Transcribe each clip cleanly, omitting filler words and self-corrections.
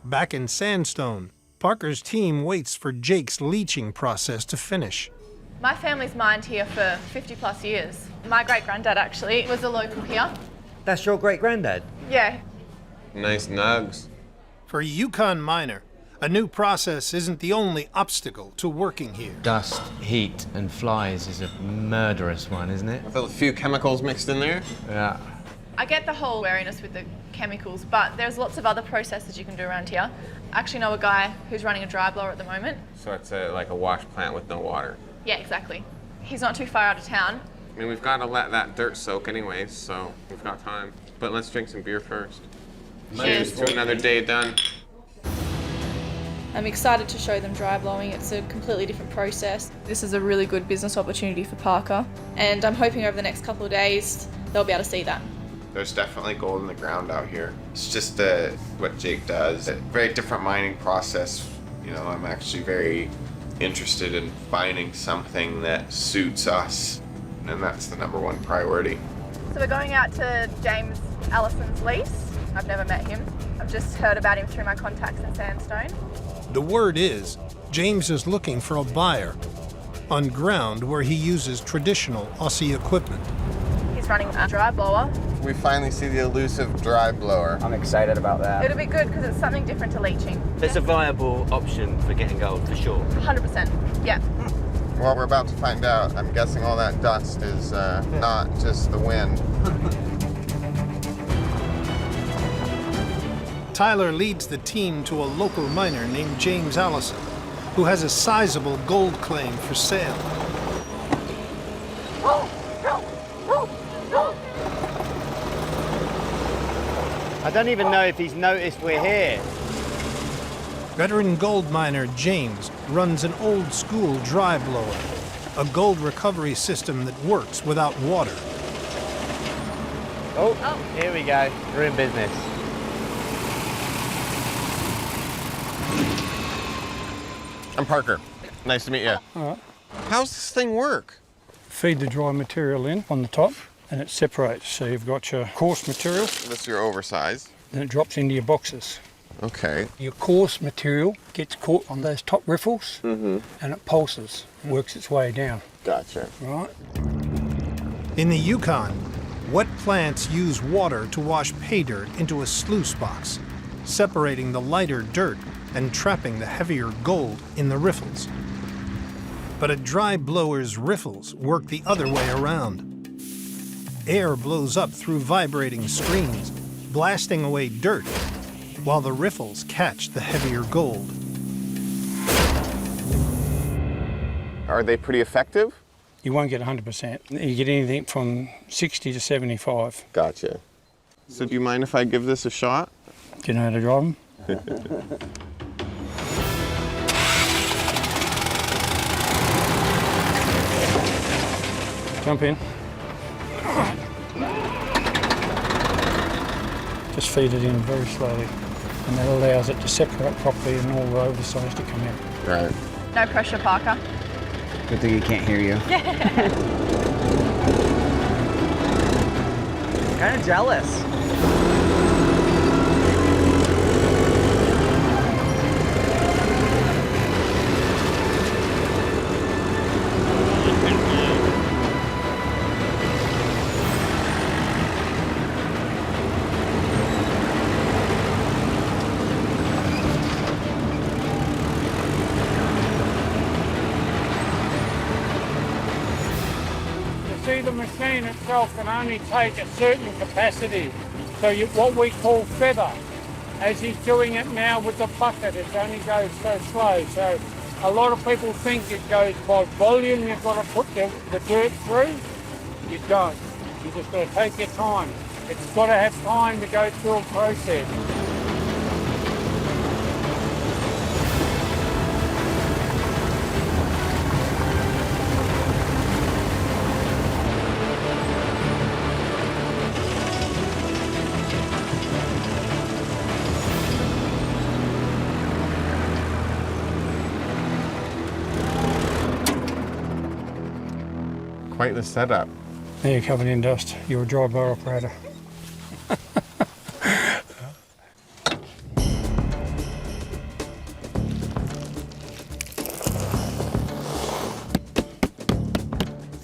Back in Sandstone, Parker's team waits for Jake's leaching process to finish. My family's mined here for 50 plus years. My great-granddad actually was a local here. That's your great-granddad? Yeah. Nice nugs. For a Yukon miner, a new process isn't the only obstacle to working here. Dust, heat, and flies is a murderous one, isn't it? With a few chemicals mixed in there? Yeah. I get the whole wariness with the chemicals, but there's lots of other processes you can do around here. I actually know a guy who's running a dry blower at the moment. So it's like a wash plant with no water. Yeah, exactly. He's not too far out of town. I mean, we've got to let that dirt soak anyways, so we've got time. But let's drink some beer first. Cheers to another day done. I'm excited to show them dry blowing. It's a completely different process. This is a really good business opportunity for Parker, and I'm hoping over the next couple of days they'll be able to see that. There's definitely gold in the ground out here. It's just what Jake does. A very different mining process. You know, I'm actually very interested in finding something that suits us, and that's the #1 priority. So we're going out to James Allison's lease. I've never met him. I've just heard about him through my contacts in Sandstone. The word is, James is looking for a buyer on ground where he uses traditional Aussie equipment. He's running a dry blower. We finally see the elusive dry blower. I'm excited about that. It'll be good because it's something different to leaching. It's a viable option for getting gold, for sure. 100%, yeah. Well, we're about to find out. I'm guessing all that dust is not just the wind. Tyler leads the team to a local miner named James Allison, who has a sizable gold claim for sale. I don't even know if he's noticed we're here. Veteran gold miner James runs an old-school dry blower, a gold recovery system that works without water. Oh, here we go. We're in business. I'm Parker. Nice to meet you. All right. How's this thing work? Feed the dry material in on the top and it separates. So you've got your coarse material, This is your oversized. then it drops into your boxes. Okay. Your coarse material gets caught on those top riffles and it pulses, works its way down, Gotcha. right? In the Yukon, wet plants use water to wash pay dirt into a sluice box, separating the lighter dirt and trapping the heavier gold in the riffles. But a dry blower's riffles work the other way around. Air blows up through vibrating screens, blasting away dirt, while the riffles catch the heavier gold. Are they pretty effective? You won't get 100%. You get anything from 60 to 75. Gotcha. So do you mind if I give this a shot? Do you know how to drive them? Jump in. Just feed it in very slowly, and that allows it to separate properly and all the oversize to come out. Right. No pressure, Parker. Good thing he can't hear you. Kind of jealous. See, the machine itself can only take a certain capacity. So what we call feather. As he's doing it now with the bucket, it only goes so slow. So a lot of people think it goes by volume, you've got to put the dirt through. You don't. You just got to take your time. It's got to have time to go through a process. Quite the setup. Now you're covered in dust. You're a dry blower operator.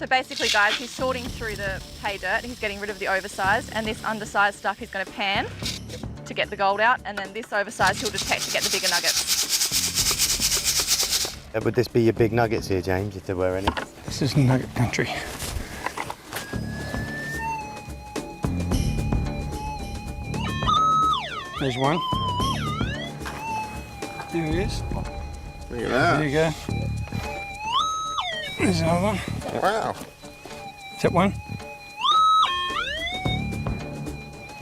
basically, guys, he's sorting through the pay dirt. He's getting rid of the oversized, and this undersized stuff he's going to pan to get the gold out, and then this oversized he'll detect to get the bigger nuggets. Would this be your big nuggets here, James, if there were any? This is nugget country. There's one. There he is. Look at that. There you go. There's another one. Wow. Is that one?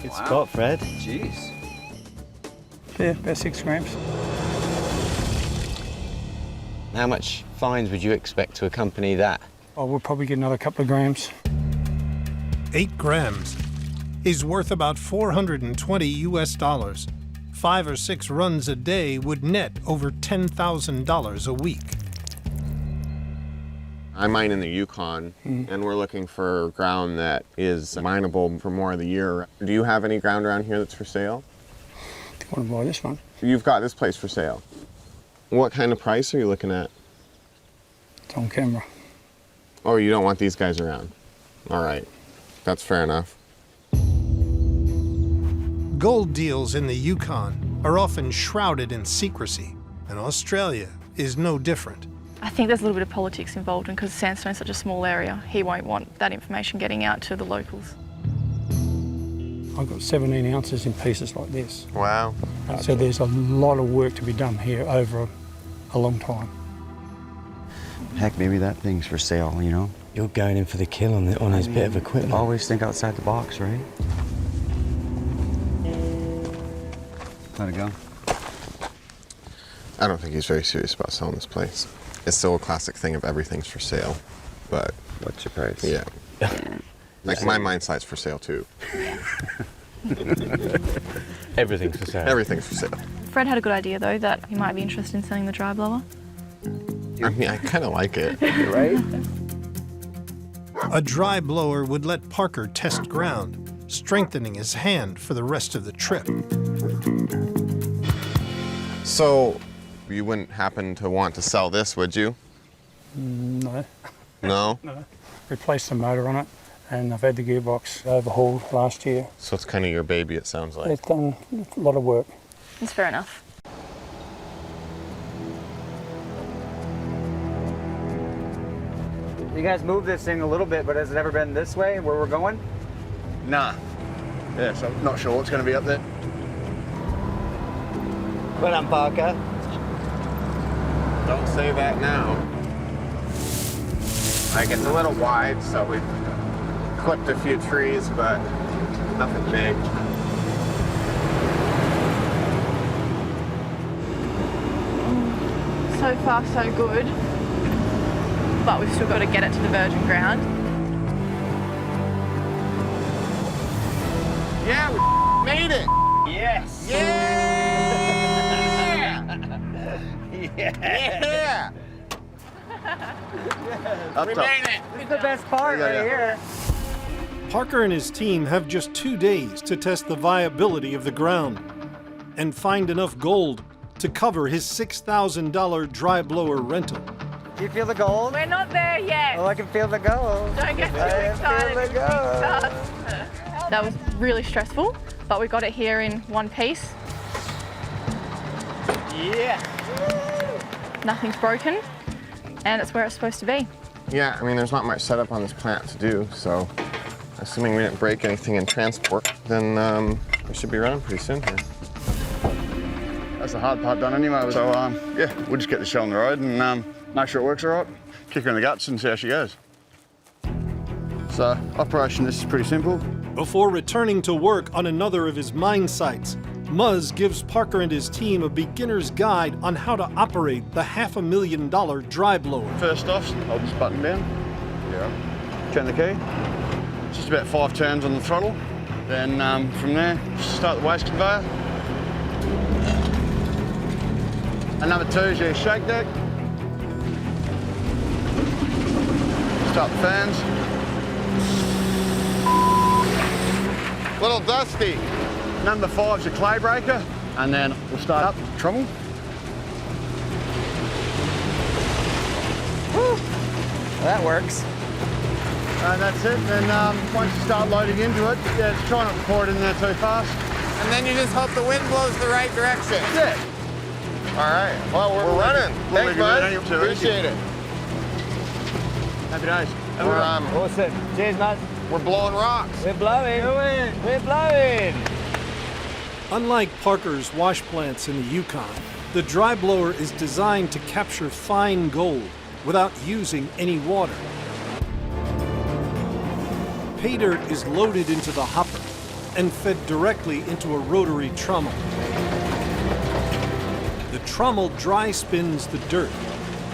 Good spot, Fred. Jeez. Yeah, about 6 grams. How much fines would you expect to accompany that? Oh, we'll probably get another couple of grams. 8 grams. He's worth about 420 US dollars. 5 or 6 runs a day would net over $10,000 a week. I mine in the Yukon, and we're looking for ground that is mineable for more of the year. Do you have any ground around here that's for sale? Do you want to buy this one? You've got this place for sale. What kind of price are you looking at? It's on camera. Oh, you don't want these guys around. All right, that's fair enough. Gold deals in the Yukon are often shrouded in secrecy, and Australia is no different. I think there's a little bit of politics involved, and because Sandstone's such a small area, he won't want that information getting out to the locals. I've got 17 ounces in pieces like this. Wow. So there's a lot of work to be done here over a long time. Heck, maybe that thing's for sale, you know? You're going in for the kill on his bit of equipment. Always think outside the box, right? How'd it go? I don't think he's very serious about selling this place. It's still a classic thing of everything's for sale, but What's your price? yeah. Like my mine site's for sale too. Everything's for sale. Everything's for sale. Fred had a good idea, though, that he might be interested in selling the dry blower. I mean, I kind of like it. Right? A dry blower would let Parker test ground, strengthening his hand for the rest of the trip. So, you wouldn't happen to want to sell this, would you? No. No? No. Replaced the motor on it, and I've had the gearbox overhauled last year. So it's kind of your baby, it sounds like. It's done a lot of work. It's fair enough. You guys moved this thing a little bit, but has it ever been this way where we're going? Nah. Yeah, so I'm not sure what's going to be up there. Well done, Parker. Don't say that now. Like, it's a little wide, so we've clipped a few trees, but nothing big. So far, so good. But we've still got to get it to the virgin ground. Yeah, we made it! Yes! Yeah! Yeah! Up We top. made it! It's the best part right here. Parker and his team have just 2 days to test the viability of the ground and find enough gold to cover his $6,000 dry blower rental. Do you feel the gold? We're not there yet. Oh, I can feel the gold. Don't get too I excited. feel the gold. That was really stressful, but we got it here in one piece. Yeah. Nothing's broken, and it's where it's supposed to be. Yeah, I mean, there's not much setup on this plant to do, so assuming we didn't break anything in transport, then we should be running pretty soon here. That's the hard part done anyway. So, yeah, we'll just get the show on the road and make sure it works all right. Kick her in the guts and see how she goes. So, operation, this is pretty simple. Before returning to work on another of his mine sites, Muzz gives Parker and his team a beginner's guide on how to operate the $500,000 dry blower. First off, hold this button down. Yeah. Turn the key. Just about 5 turns on the throttle. Then from there, start the waste conveyor. And number 2 is your shake deck. Start the fans. Little dusty. Number 5 is your clay breaker. And then we'll start up the trommel. That works. And that's it. Then once you start loading into it, yeah, just try not to pour it in there too fast. And then you just hope the wind blows the right direction. Yeah. All right. Well, we're running. Thanks, bud. Appreciate it. Happy days. We're, Awesome. Cheers, mate. we're blowing rocks. We're blowing. We're blowing. Unlike Parker's wash plants in the Yukon, the dry blower is designed to capture fine gold without using any water. Pay dirt is loaded into the hopper and fed directly into a rotary trommel. The trommel dry spins the dirt,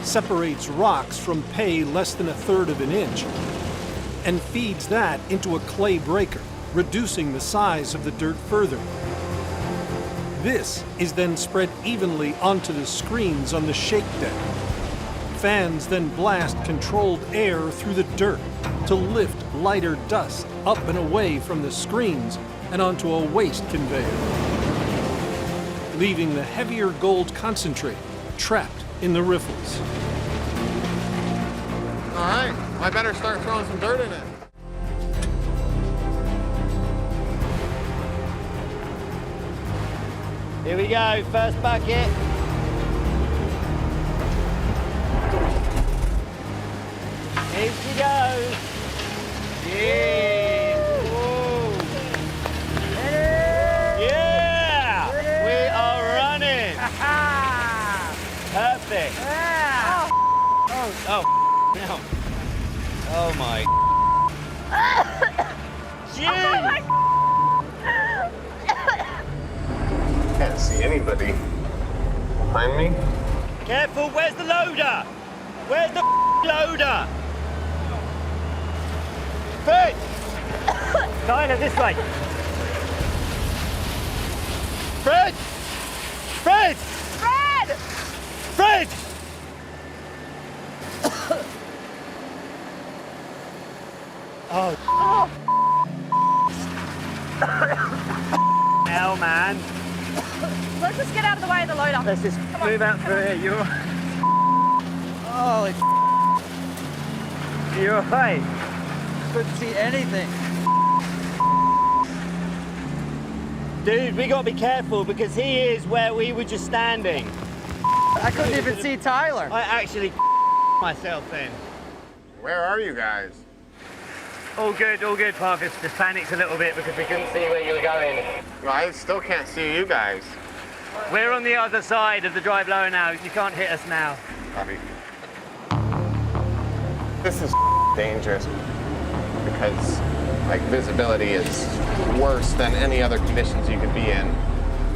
separates rocks from pay less than 1/3 of an inch, and feeds that into a clay breaker, reducing the size of the dirt further. This is then spread evenly onto the screens on the shake deck. Fans then blast controlled air through the dirt to lift lighter dust up and away from the screens and onto a waste conveyor, leaving the heavier gold concentrate trapped in the riffles. All right. I better start throwing some dirt in it. Here we go, first bucket. Here she goes. Yeah. Whoa. Yeah. We are running. Perfect. Oh. No. Oh my. Jeez. Can't see anybody behind me. Careful, where's the loader? Where's the loader? Fred! Tyler, this way. Fred! Fred! Fred! Fred! Oh. Hell, man. Let's just get out of the way of the loader. Let's just move out through here. You're. Holy. You're right. Couldn't see anything. Dude, we gotta be careful because he is where we were just standing. I couldn't even see Tyler. I actually myself then. Where are you guys? All good, Parker. Just panicked a little bit because we couldn't see where you were going. Well, I still can't see you guys. We're on the other side of the dry blower now. You can't hit us now. Copy. This is dangerous because like visibility is worse than any other conditions you could be in.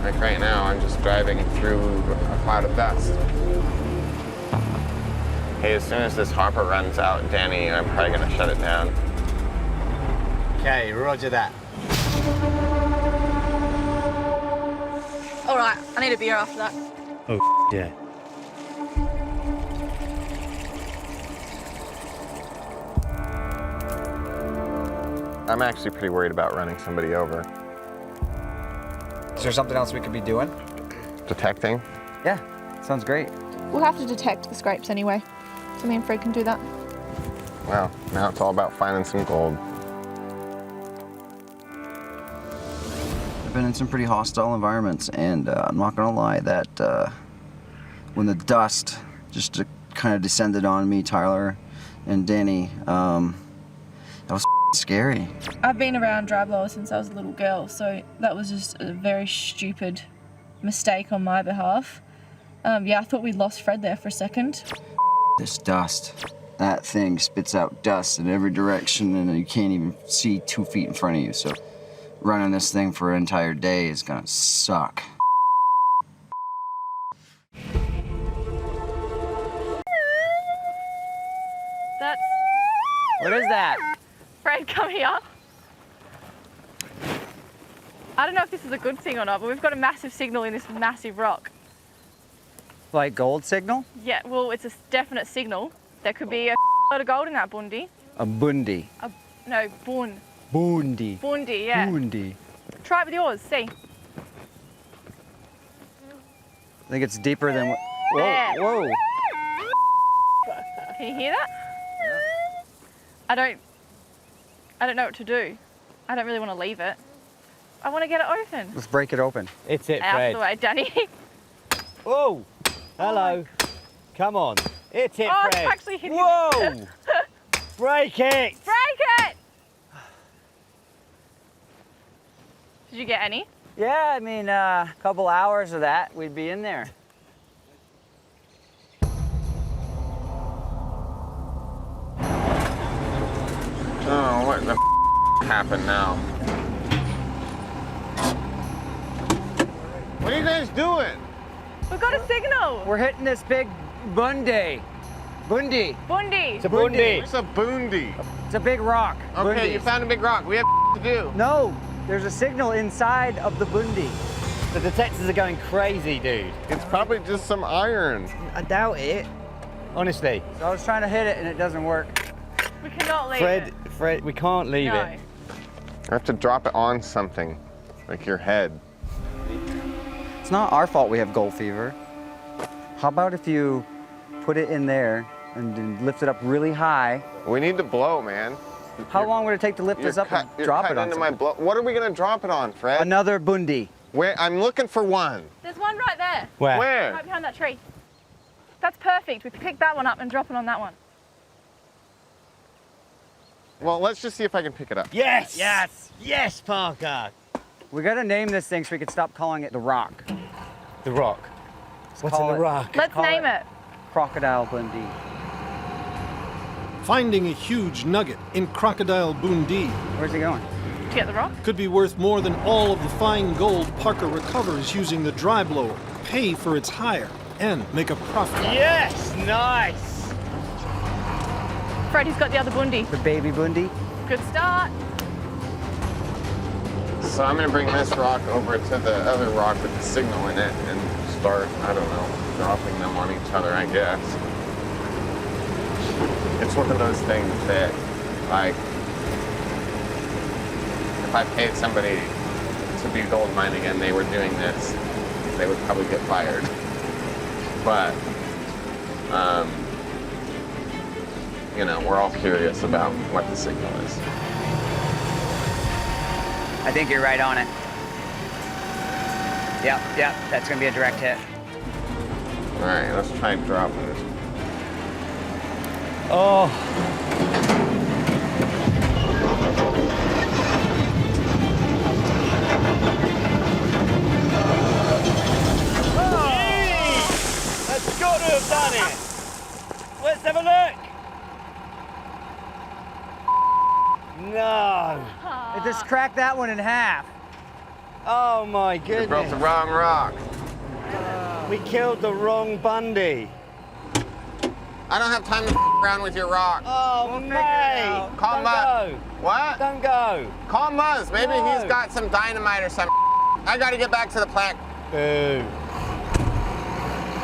Like right now, I'm just driving through a cloud of dust. Hey, as soon as this hopper runs out, Danny, I'm probably gonna shut it down. Okay, roger that. All right, I need a beer after that. Oh, yeah. I'm actually pretty worried about running somebody over. Is there something else we could be doing? Detecting? Yeah, sounds great. We'll have to detect the scrapes anyway, so me and Fred can do that. Well, now it's all about finding some gold. I've been in some pretty hostile environments, and I'm not gonna lie that when the dust just kind of descended on me, Tyler, and Danny, that was scary. I've been around dry blowers since I was a little girl, so that was just a very stupid mistake on my behalf. Yeah, I thought we'd lost Fred there for a second. This dust, that thing spits out dust in every direction, and you can't even see 2 feet in front of you, so running this thing for an entire day is gonna suck. That's What is that? Fred, come here. I don't know if this is a good thing or not, but we've got a massive signal in this massive rock. Like gold signal? Yeah, well, it's a definite signal. There could be a lot of gold in that Bundee. A Bundee. No, Bun. Bundee. Bundee, yeah. Bundee. Try it with yours, see. I think it's deeper than what. Whoa, There. whoa. Can you hear that? I don't I don't know what to do. I don't really want to leave it. I want to get it open. Let's break it open. It's it, Out Fred. of the way, Danny. Whoa! Hello. Come on. It's it, Oh, Fred. it's actually hitting Whoa! me. Break it! Break it! Did you get any? Yeah, I mean, a couple hours of that, we'd be in there. Oh, what the happened now? What are you guys doing? We've got a signal. We're hitting this big Bundee. Bundee. Bundee. It's a Bundee. It's a Bundee. It's a big rock. Okay, Bundee. you found a big rock. We have to do. No, there's a signal inside of the Bundee. The detectors are going crazy, dude. It's probably just some iron. I doubt it. Honestly. So I was trying to hit it and it doesn't work. We cannot leave it. Fred, we can't leave No. it. I have to drop it on something, like your head. It's not our fault we have gold fever. How about if you put it in there and then lift it up really high? We need to blow, man. How long would it take to lift this up and drop it on into my something? blow. What are we gonna drop it on, Fred? Another Bundee. Where? I'm looking for one. There's one right there. Where? Where? Right behind that tree. That's perfect. We can pick that one up and drop it on that one. Well, let's just see if I can pick it up. Yes! Yes! Yes, Parker! We gotta name this thing so we can stop calling it the Rock. The rock. What's in call the it- rock? Let's call name it. Crocodile Bundee. Finding a huge nugget in Crocodile Bundee Where's he going? To get the rock. could be worth more than all of the fine gold Parker recovers using the dry blower, pay for its hire, and make a profit. Yes! Nice! Fred, he's got the other Bundee. The baby Bundee. Good start. So I'm gonna bring this rock over to the other rock with the signal in it and start, I don't know, dropping them on each other, I guess. It's one of those things that, like, if I paid somebody to be gold mining and they were doing this, they would probably get fired. But, you know, we're all curious about what the signal is. I think you're right on it. Yep, that's gonna be a direct hit. All right, let's try dropping it. Oh! That's got to have done it! Let's have a look! No! It just cracked that one in half. Oh my You goodness! built the wrong rock. We killed the wrong Bundee. I don't have time to around with your rock. Oh, mate! Call Don't Muzz. go. What? Don't go. Call Muzz. Maybe No. he's got some dynamite or something. I gotta get back to the plant. Boo.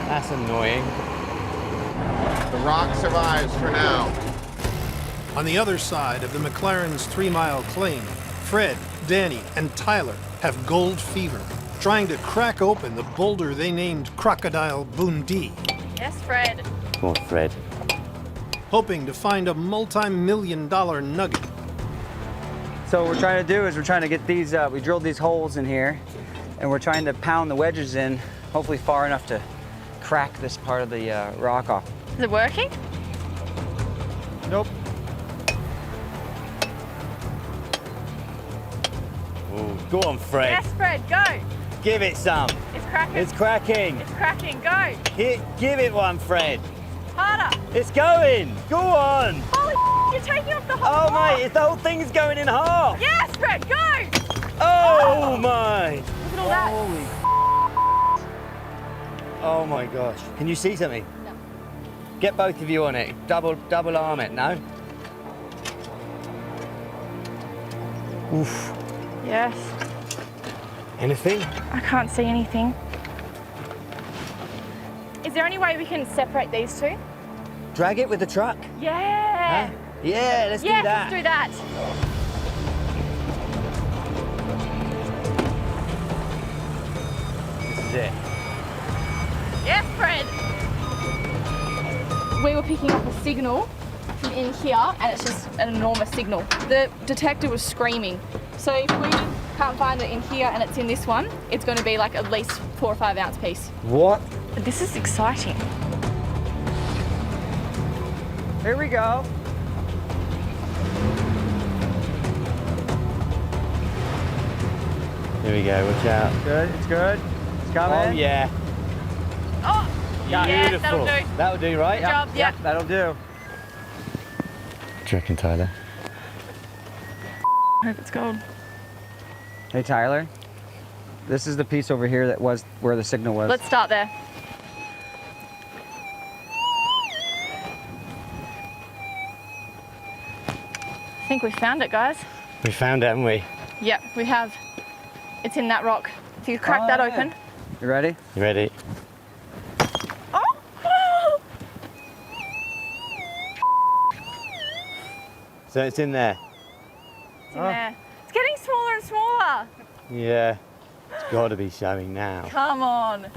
That's annoying. The rock survives for now. On the other side of the McLaren's 3-mile claim, Fred, Danny, and Tyler have gold fever, trying to crack open the boulder they named Crocodile Bundee, Yes, Fred. Come on, Fred. hoping to find a multi-million-dollar nugget. So what we're trying to do is we're trying to get these, we drilled these holes in here, and we're trying to pound the wedges in, hopefully far enough to crack this part of the rock off. Is it working? Nope. Ooh, go on, Fred. Yes, Fred, go. Give it some. It's cracking. It's cracking. It's cracking, go. Give it one, Fred. Harder. It's going. Go on. Holy you're taking off the whole Oh, rock. mate, the whole thing's going in half. Yes, Fred, go. Oh, my. Look at all that. Holy. Oh, my gosh. Can you see something? No. Get both of you on it. Double arm it, no? Oof. Yes. Anything? I can't see anything. Is there any way we can separate these two? Drag it with the truck. Yeah. Huh? Yeah, let's do Yes, that. let's do that. This is it. Yes, Fred. We were picking up a signal from in here, and it's just an enormous signal. The detector was screaming. So if we can't find it in here and it's in this one, it's going to be like at least 4 or 5 ounce piece. What? But this is exciting. Here we go. Here we go, watch out. Good, it's good. It's coming. Oh, yeah. Oh, yeah, that'll do. That'll do, right? Good job, yeah. That'll do. What do you reckon, Tyler? I hope it's gold. Hey, Tyler. This is the piece over here that was where the signal was. Let's start there. I think we found it, guys. We found it, haven't we? Yep, we have. It's in that rock. If you crack that open. You ready? You ready? Oh! So it's in there? It's in there. It's getting smaller and smaller. Yeah. It's got to be showing now. Come on.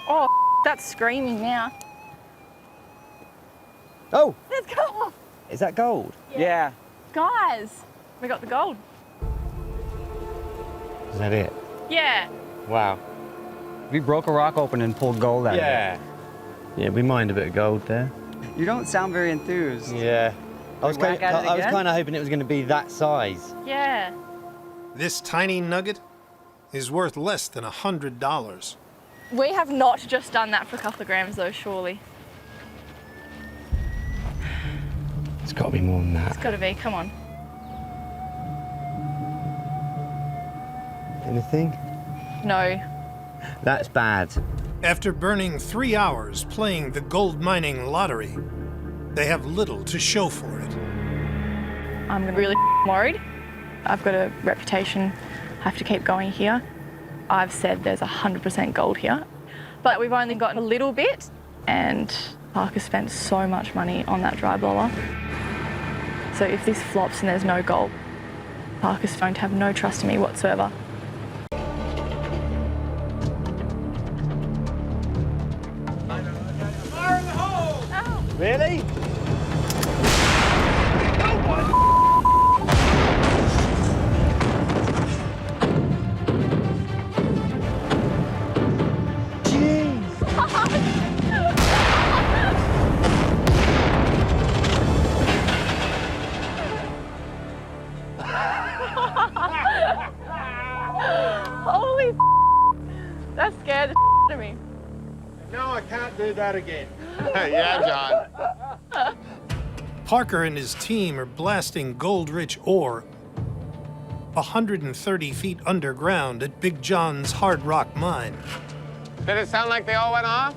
Oh, that's screaming now. Oh! Let's go. Is that gold? Yeah. Guys, we got the gold. Is that it? Yeah. Wow. We broke a rock open and pulled gold out of it. Yeah, we mined a bit of gold there. You don't sound very enthused. Yeah. I was whack at it again? kind of hoping it was going to be that size. Yeah. This tiny nugget is worth less than $100. We have not just done that for a couple of grams though, surely. It's got to be more than that. It's got to be, come on. Anything? No. That's bad. After burning 3 hours playing the gold mining lottery, they have little to show for it. I'm really worried. I've got a reputation. I have to keep going here. I've said there's 100% gold here, but we've only got a little bit, and Parker spent so much money on that dry blower. So if this flops and there's no gold, Parker's going to have no trust in me whatsoever. Really? Holy that scared the out of me. No, I can't do that again. Yeah, John. Parker and his team are blasting gold-rich ore 130 feet underground at Big John's hard rock mine. Did it sound like they all went off?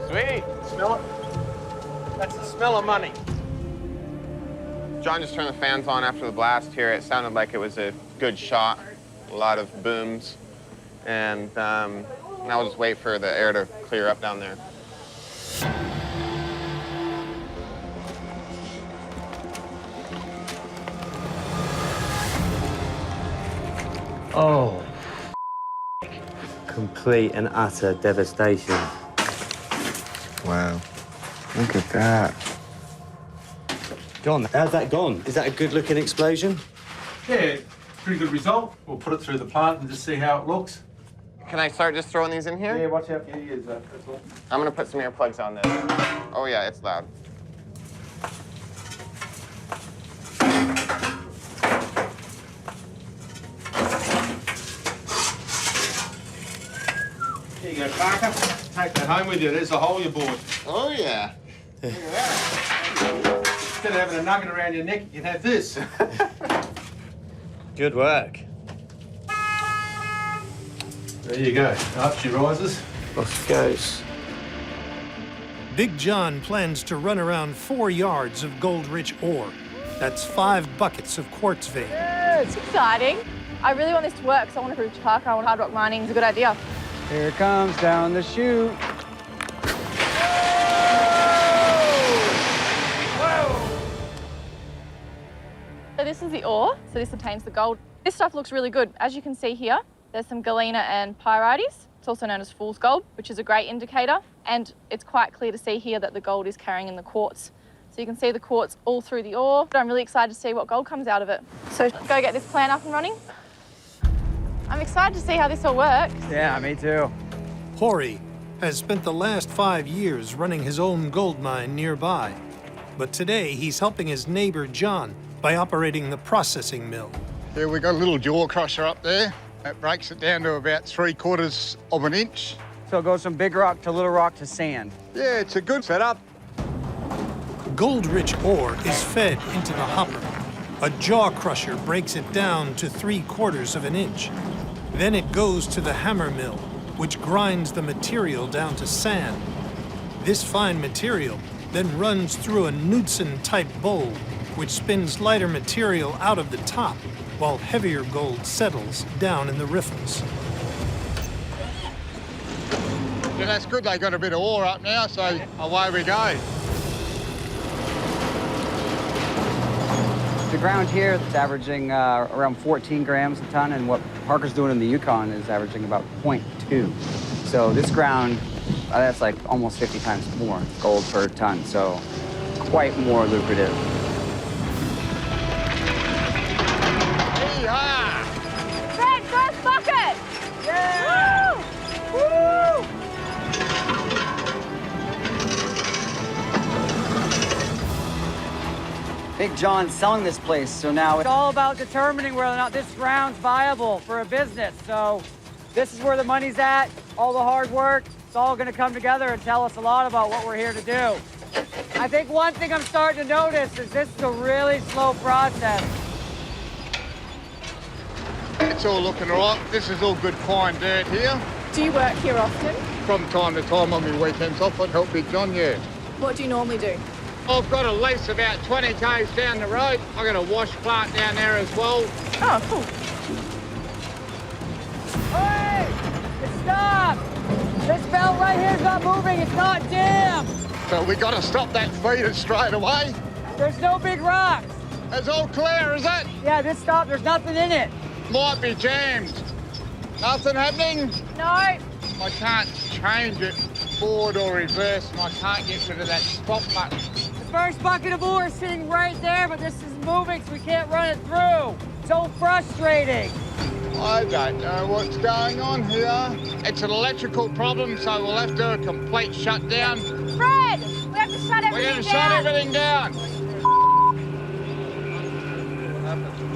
Sweet. Smell it? That's the smell of money. John just turned the fans on after the blast here. It sounded like it was a good shot, a lot of booms. And now we'll just wait for the air to clear up down there. Oh. Complete and utter devastation. Wow. Look at that. Gone. How's that gone? Is that a good-looking explosion? Yeah, pretty good result. We'll put it through the plant and just see how it looks. Can I start just throwing these in here? Yeah, watch out for your ears, that's all. I'm gonna put some earplugs on this. Oh yeah, it's loud. Here you go, Parker. Take that home with you. There's the hole you bored. Oh yeah. Look at that. Instead of having a nugget around your neck, you can have this. Good work. There you go. Up she rises. Off goes. Big John plans to run around 4 yards of gold-rich ore. That's 5 buckets of quartz vein. It's exciting. I really want this to work, so I want to prove to Parker hard rock mining is a good idea. Here it comes down the chute. So this is the ore, so this contains the gold. This stuff looks really good. As you can see here, there's some galena and pyrites. It's also known as fool's gold, which is a great indicator. And it's quite clear to see here that the gold is carrying in the quartz. So you can see the quartz all through the ore. But I'm really excited to see what gold comes out of it. So let's go get this plant up and running. I'm excited to see how this all works. Yeah, me too. Hori has spent the last 5 years running his own gold mine nearby. But today he's helping his neighbor John by operating the processing mill. Here we got a little jaw crusher up there. That breaks it down to about 3/4 of an inch. So it goes from big rock to little rock to sand. Yeah, it's a good setup. Gold-rich ore is fed into the hopper. A jaw crusher breaks it down to 3/4 of an inch. Then it goes to the hammer mill, which grinds the material down to sand. This fine material then runs through a Knudsen-type bowl, which spins lighter material out of the top, while heavier gold settles down in the riffles. Yeah, that's good. They got a bit of ore up now, so away we go. The ground here is averaging around 14 grams a ton, and what Parker's doing in the Yukon is averaging about 0.2. So this ground, that's like almost 50 times more gold per ton, so quite more lucrative. Yeehaw! Fred, first bucket! Yeah! Woo! Woo! Big John's selling this place, so now it's all about determining whether or not this ground's viable for a business. So this is where the money's at, all the hard work. It's all gonna come together and tell us a lot about what we're here to do. I think one thing I'm starting to notice is this is a really slow process. It's all looking all right. This is all good fine dirt here. Do you work here often? From time to time on my weekends off, I'd help Big John, yeah. What do you normally do? I've got a lease about 20 k's down the road. I've got a wash plant down there as well. Oh, cool. Hey! It stopped! This belt right here's not moving, it's not jammed! So we got to stop that feeder straight away. There's no big rocks. It's all clear, is it? Yeah, this stopped, there's nothing in it. Might be jammed. Nothing happening? No. I can't change it forward or reverse, and I can't get rid of that stop button. The first bucket of ore is sitting right there, but this is moving, so we can't run it through. So frustrating. I don't know what's going on here. It's an electrical problem, so we'll have to do a complete shutdown. Fred, we have to shut everything down. We're going to shut everything down.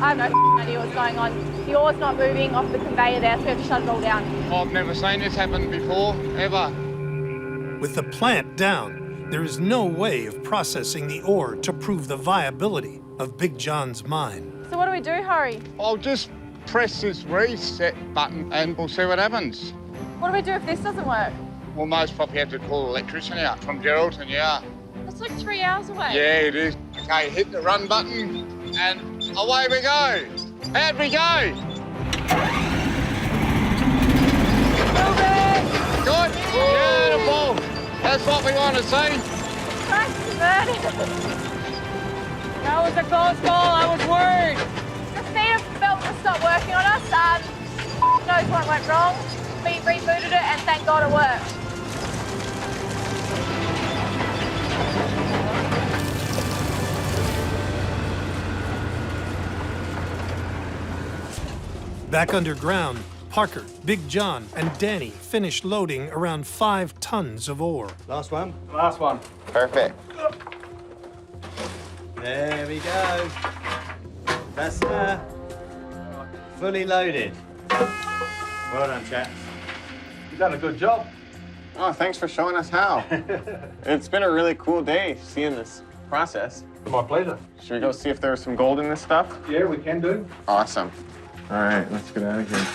I have no idea what's going on. The ore's not moving off the conveyor there, so we have to shut it all down. I've never seen this happen before, ever. With the plant down, there is no way of processing the ore to prove the viability of Big John's mine. So what do we do, Hori? I'll just press this reset button and we'll see what happens. What do we do if this doesn't work? We'll most probably have to call an electrician out from Geraldton, yeah. It's like 3 hours away. Yeah, it is. Okay, hit the run button and away we go. Out we go. Moving! Good, beautiful. That's what we want to see. Christ, it's burning. That was a close call, I was worried. The feeder belt just stopped working on us. Knows what went wrong. We rebooted it and thank God it worked. Back underground, Parker, Big John, and Danny finish loading around 5 tons of ore. Last one. Last one. Perfect. There we go. That's fully loaded. Well done, chaps. You've done a good job. Oh, thanks for showing us how. It's been a really cool day seeing this process. My pleasure. Should we go see if there's some gold in this stuff? Yeah, we can do. Awesome. All right, let's get out of here.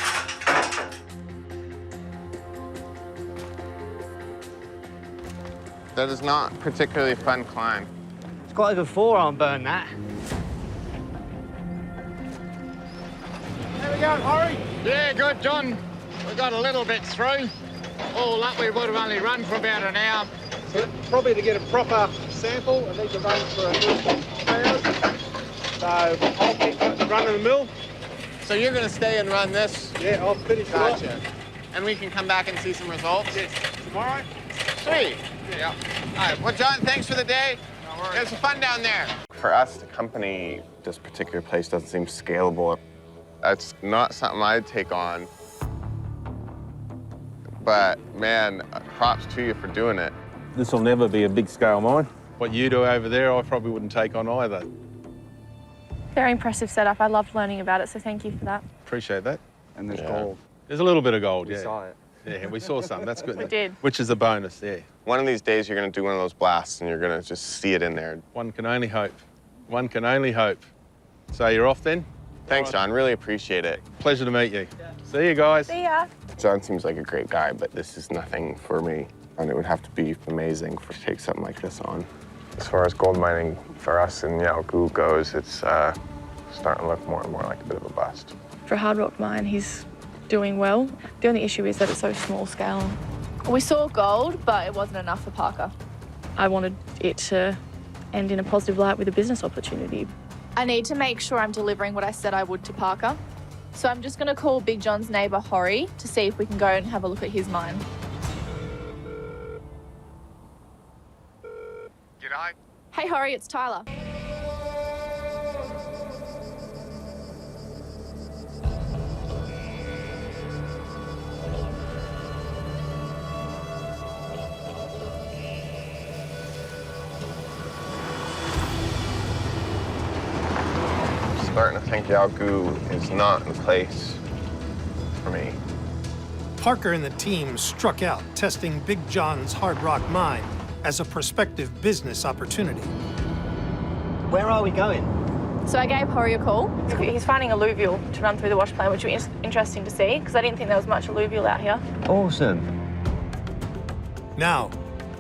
That is not a particularly fun climb. It's quite a good forearm burn, that. There we go, Hori. Yeah, good, John. We got a little bit through. All up, we would have only run for about an hour. So probably to get a proper sample, I need to run for at least 2 hours. So I'll keep running the mill. So you're going to stay and run this? Yeah, I'll finish it off. Gotcha. And we can come back and see some results? Yes. Tomorrow? Sweet. Yeah. All right, well, John, thanks for the day. No worries. It was fun down there. For us, the company, this particular place doesn't seem scalable. That's not something I'd take on. But, man, props to you for doing it. This will never be a big-scale mine. What you do over there, I probably wouldn't take on either. Very impressive setup. I loved learning about it, so thank you for that. Appreciate that. And there's gold. There's a little bit of gold, We yeah. saw it. Yeah, we saw some. That's good. We did. Which is a bonus, yeah. One of these days, you're going to do one of those blasts, and you're going to just see it in there. One can only hope. One can only hope. So you're off then? Thanks, John. Really appreciate it. Pleasure to meet you. See you guys. See ya. John seems like a great guy, but this is nothing for me. And it would have to be amazing to take something like this on. As far as gold mining for us in Yalgoo goes, it's starting to look more and more like a bit of a bust. For a hard rock mine, he's doing well. The only issue is that it's so small scale. We saw gold, but it wasn't enough for Parker. I wanted it to end in a positive light with a business opportunity. I need to make sure I'm delivering what I said I would to Parker. So I'm just going to call Big John's neighbour, Horry, to see if we can go and have a look at his mine. G'day. Hey, Horry, it's Tyler. Starting to think Yalgoo is not the place for me. Parker and the team struck out, testing Big John's hard rock mine as a prospective business opportunity. Where are we going? So I gave Horry a call. He's finding alluvial to run through the wash plant, which would be interesting to see, because I didn't think there was much alluvial out here. Awesome. Now,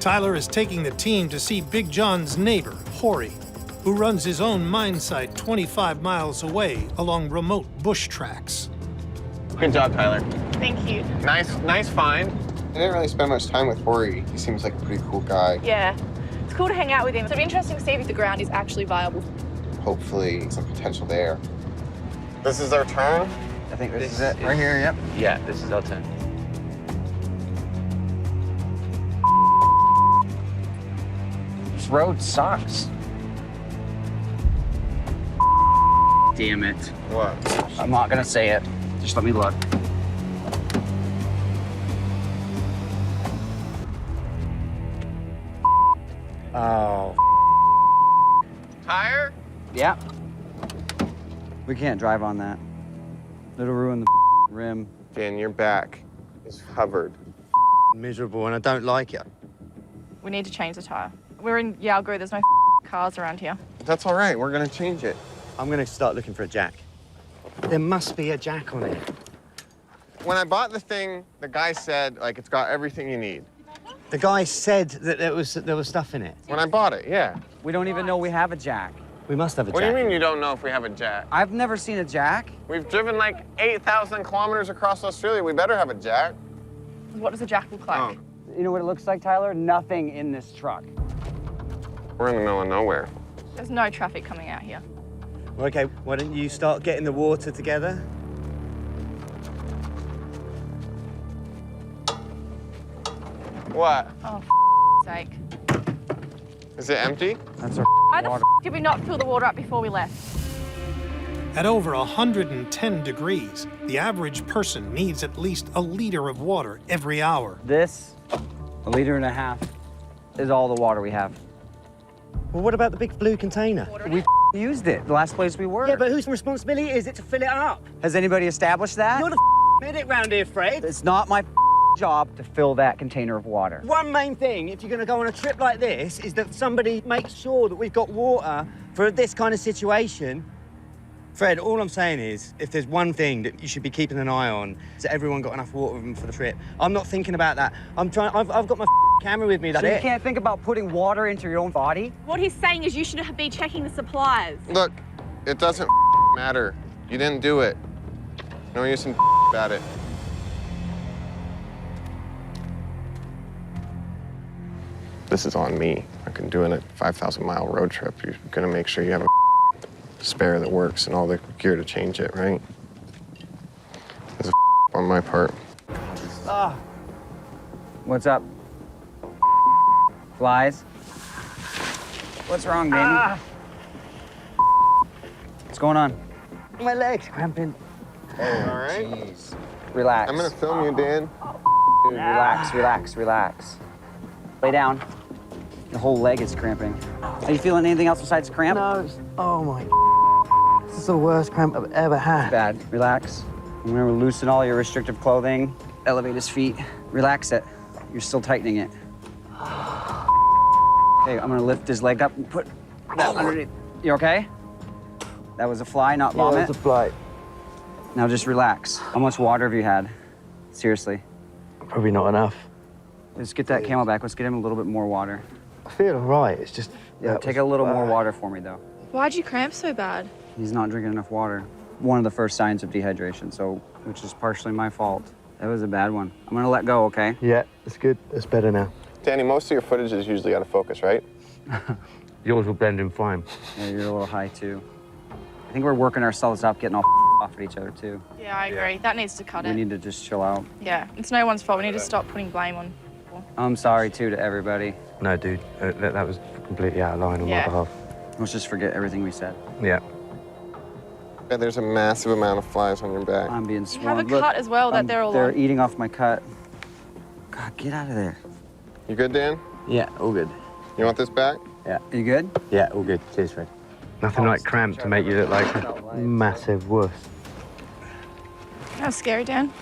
Tyler is taking the team to see Big John's neighbor, Horry, who runs his own mine site 25 miles away along remote bush tracks. Good job, Tyler. Thank you. Nice find. I didn't really spend much time with Horry. He seems like a pretty cool guy. Yeah, it's cool to hang out with him. It'll be interesting to see if the ground is actually viable. Hopefully, some potential there. This is our turn? I think this is it. Right here, yep. Yeah, this is our turn. This road sucks. Damn it. What? I'm not gonna say it. Just let me look. Oh. Tire? Yeah. We can't drive on that. It'll ruin the rim. Dan, your back is covered. Miserable, and I don't like it. We need to change the tyre. We're in Yalgoo, there's no cars around here. That's all right. We're going to change it. I'm going to start looking for a jack. There must be a jack on it. When I bought the thing, the guy said, like, it's got everything you need. The guy said that there was stuff in it. When I bought it, yeah. We don't even know we have a jack. We must have a What jack. do you mean you don't know if we have a jack? I've never seen a jack. We've driven like 8,000 kilometers across Australia. We better have a jack. What does a jack look like? Oh. You know what it looks like, Tyler? Nothing in this truck. We're in the middle of nowhere. There's no traffic coming out here. Okay, why don't you start getting the water together? What? Oh, sake. Is it empty? That's our Why the water. did we not fill the water up before we left? At over 110 degrees, the average person needs at least a liter of water every hour. This, 1.5 liters, is all the water we have. Well, what about the big blue container? We used it the last place we were. Yeah, but whose responsibility is it to fill it up? Has anybody established that? You're the medic round here, Fred. It's not my job to fill that container of water. One main thing, if you're going to go on a trip like this, is that somebody makes sure that we've got water for this kind of situation. Fred, all I'm saying is, if there's one thing that you should be keeping an eye on, is that everyone got enough water with them for the trip. I'm not thinking about that. I've got my camera with me, that's So you it. can't think about putting water into your own body? What he's saying is you should be checking the supplies. Look, it doesn't matter. You didn't do it. No use in about it. This is on me. I can do a 5,000-mile road trip. You're gonna make sure you have a spare that works and all the gear to change it, right? There's a on my part. Oh, What's up? Flies? What's wrong, baby? What's going on? My leg's cramping. All right. Jeez. Relax. I'm gonna film you, Dan. Dude, relax, relax, relax. Lay down. Your whole leg is cramping. Are you feeling anything else besides cramp? No, oh my. This is the worst cramp I've ever had. Bad. Relax. I'm gonna loosen all your restrictive clothing. Elevate his feet. Relax it. You're still tightening it. Okay, I'm gonna lift his leg up and put that underneath. You okay? That was a fly, not vomit? Yeah, it was a fly. Now just relax. How much water have you had? Seriously. Probably not enough. Let's get that camel back. Let's get him a little bit more water. I feel all right. It's just... Yeah, take a little more water for me, though. Why'd you cramp so bad? He's not drinking enough water. One of the first signs of dehydration, so, which is partially my fault. That was a bad one. I'm gonna let go, okay? Yeah, it's good. It's better now. Danny, most of your footage is usually out of focus, right? Yours will blend in fine. Yeah, you're a little high, too. I think we're working ourselves up, getting all off at each other, too. Yeah, I agree. That needs to cut We it. need to just chill out. Yeah, it's no one's fault. We need to stop putting blame on people. I'm sorry, too, to everybody. No, dude, that was completely out of line on my behalf. Let's just forget everything we said. Yeah. Yeah, there's a massive amount of flies on your back. I'm being You have a swarmed. Look, cut as well that they're all They're on. eating off my cut. God, get out of there. You good, Dan? Yeah, all good. You want this back? Yeah. You good? Yeah, all good. Cheers, Fred. Nothing like cramp to make you look like a massive wuss. That was scary, Dan.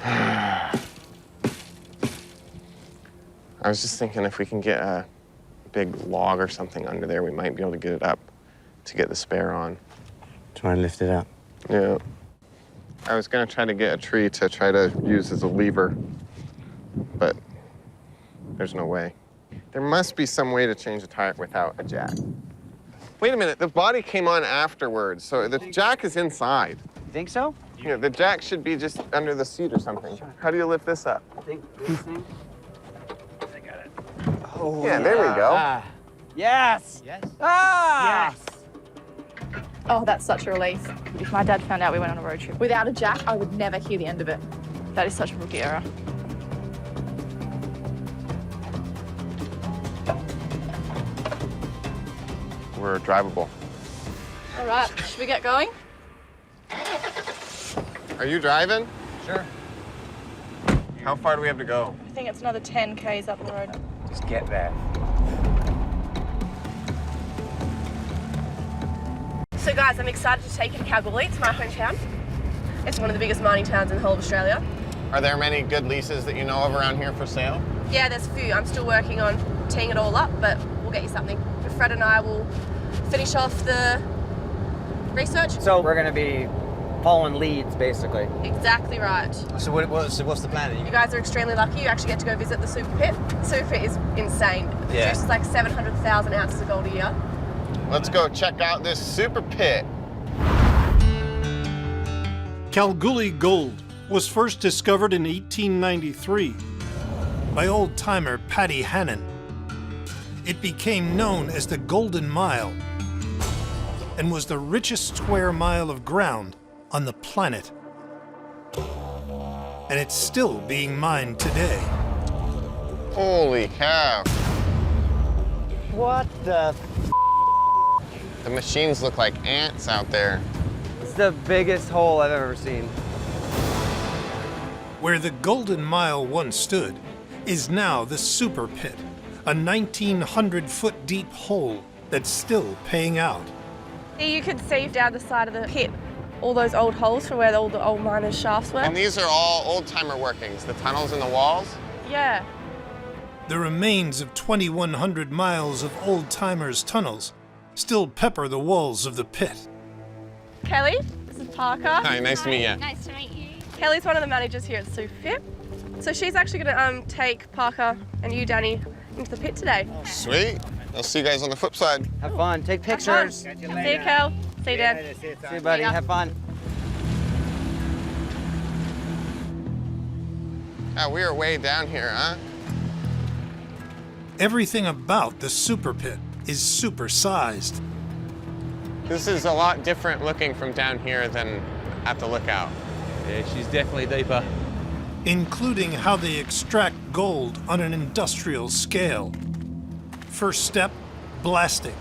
I was just thinking if we can get a big log or something under there, we might be able to get it up to get the spare on. Try and lift it up. Yeah. I was gonna try to get a tree to try to use as a lever, but there's no way. There must be some way to change the tire without a jack. Wait a minute, the body came on afterwards, so the jack is inside. You think so? You know, the jack should be just under the seat or something. How do you lift this up? I think this thing. Oh, yeah, there we go. Yes! Yes? Ah! Yes! Oh, that's such a relief. If my dad found out we went on a road trip without a jack, I would never hear the end of it. That is such a rookie error. We're drivable. All right, should we get going? Are you driving? Sure. How far do we have to go? I think it's another 10 Ks up the road. Just get there. So guys, I'm excited to take you to Kalgoorlie. It's my hometown. It's one of the biggest mining towns in the whole of Australia. Are there many good leases that you know of around here for sale? Yeah, there's a few. I'm still working on teeing it all up, but we'll get you something. Fred and I will finish off the research. So we're gonna be following leads, basically. Exactly right. So what's the plan? You guys are extremely lucky. You actually get to go visit the super pit. The super pit is insane. It produces like 700,000 ounces of gold a year. Let's go check out this super pit. Kalgoorlie gold was first discovered in 1893 by old-timer Paddy Hannon. It became known as the Golden Mile and was the richest square mile of ground on the planet. And it's still being mined today. Holy cow. What the The machines look like ants out there. It's the biggest hole I've ever seen. Where the Golden Mile once stood is now the Super Pit, a 1,900-foot deep hole that's still paying out. You could see down the side of the pit all those old holes for where all the old miners' shafts were. And these are all old-timer workings, the tunnels in the walls? Yeah. The remains of 2,100 miles of old-timers' tunnels still pepper the walls of the pit. Kelly, this is Parker. Hi, nice to meet you. Nice to meet you. Kelly's one of the managers here at Super Pit. So she's actually gonna take Parker and you, Danny, into the pit today. Sweet. I'll see you guys on the flip side. Have fun, take pictures. See you, Kel. See you, Dan. See you, buddy, have fun. Ah, we are way down here, huh? Everything about the Super Pit is supersized. This is a lot different looking from down here than at the lookout. Yeah, she's definitely deeper. including how they extract gold on an industrial scale. First step, blasting.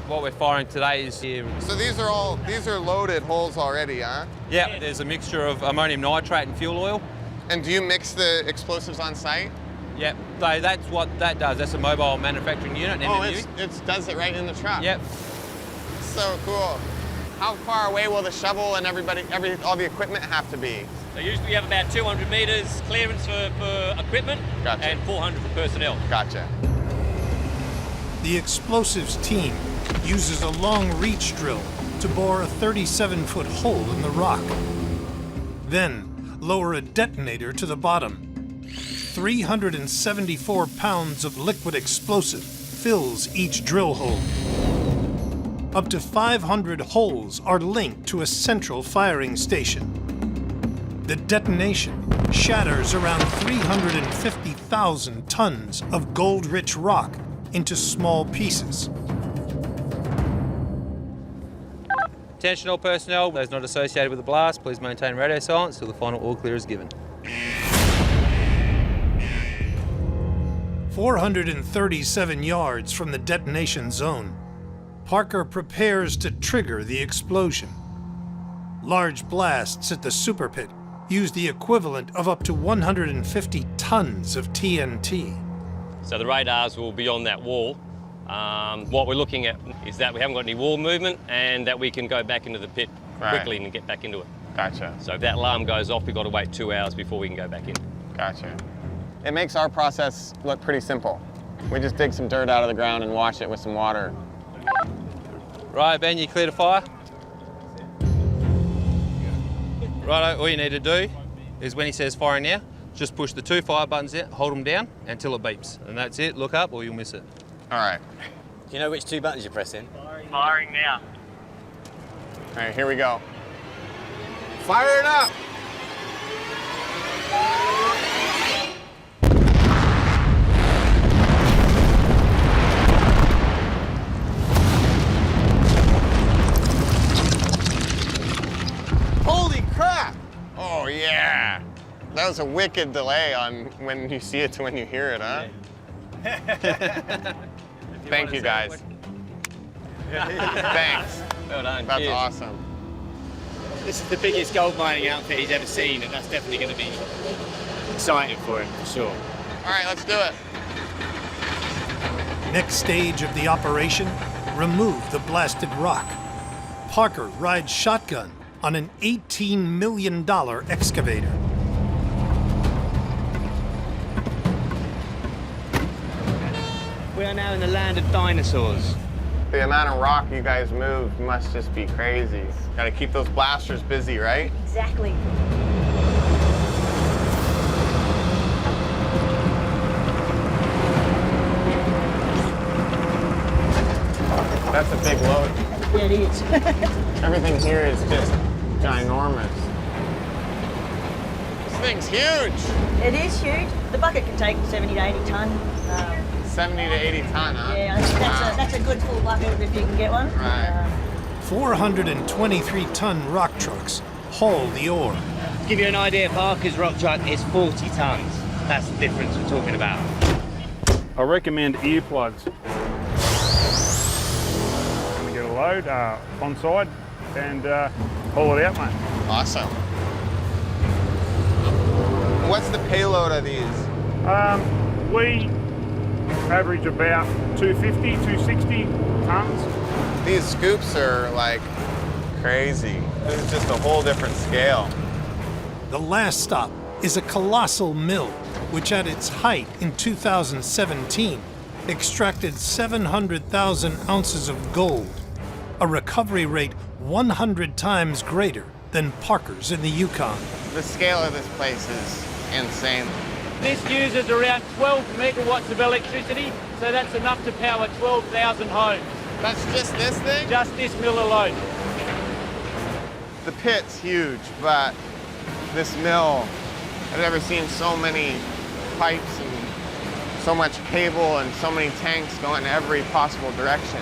What we're firing today is here. So these are loaded holes already, huh? Yeah, there's a mixture of ammonium nitrate and fuel oil. And do you mix the explosives on site? Yep, so that's what that does. That's a mobile manufacturing unit. Oh, it does it right in the truck? Yep. So cool. How far away will the shovel and all the equipment have to be? So usually we have about 200 metres clearance for equipment. Gotcha. And 400 for personnel. Gotcha. The explosives team uses a long reach drill to bore a 37-foot hole in the rock. Then lower a detonator to the bottom. 374 pounds of liquid explosive fills each drill hole. Up to 500 holes are linked to a central firing station. The detonation shatters around 350,000 tons of gold-rich rock into small pieces. Attention all personnel, those not associated with the blast, please maintain radio silence till the final all clear is given. 437 yards from the detonation zone, Parker prepares to trigger the explosion. Large blasts at the super pit use the equivalent of up to 150 tons of TNT. So the radars will be on that wall. What we're looking at is that we haven't got any wall movement and that we can go back into the pit quickly and get back into it. Gotcha. So if that alarm goes off, we've got to wait 2 hours before we can go back in. Gotcha. It makes our process look pretty simple. We just dig some dirt out of the ground and wash it with some water. Right, Ben, you clear to fire? Righto, all you need to do is when he says firing now, just push the 2 fire buttons out, hold them down until it beeps. And that's it, look up or you'll miss it. All right. Do you know which 2 buttons you're pressing? Firing now. All right, here we go. Fire it up! Holy crap! Oh, yeah. That was a wicked delay on when you see it to when you hear it, huh? Thank you, guys. Thanks. Well done. That's Cheers. awesome. This is the biggest gold mining outfit he's ever seen, and that's definitely going to be exciting for him, for sure. All right, let's do it. Next stage of the operation, remove the blasted rock. Parker rides shotgun on an $18 million excavator. We are now in the land of dinosaurs. The amount of rock you guys move must just be crazy. Gotta keep those blasters busy, right? Exactly. That's a big load. Yeah, it is. Everything here is just ginormous. This thing's huge. It is huge. The bucket can take 70 to 80 tonne. 70 to 80 ton, huh? Yeah, I think that's a good full bucket if you can get one. Right. 423-ton rock trucks haul the ore. To give you an idea, Parker's rock truck is 40 tonnes. That's the difference we're talking about. I recommend earplugs. I'm gonna get a load on side and haul it out, mate. Awesome. What's the payload of these? We average about 250, 260 tons. These scoops are like crazy. This is just a whole different scale. The last stop is a colossal mill, which at its height in 2017 extracted 700,000 ounces of gold, a recovery rate 100 times greater than Parker's in the Yukon. The scale of this place is insane. This uses around 12 megawatts of electricity, so that's enough to power 12,000 homes. That's just this thing? Just this mill alone. The pit's huge, but this mill, I've never seen so many pipes and so much cable and so many tanks going in every possible direction.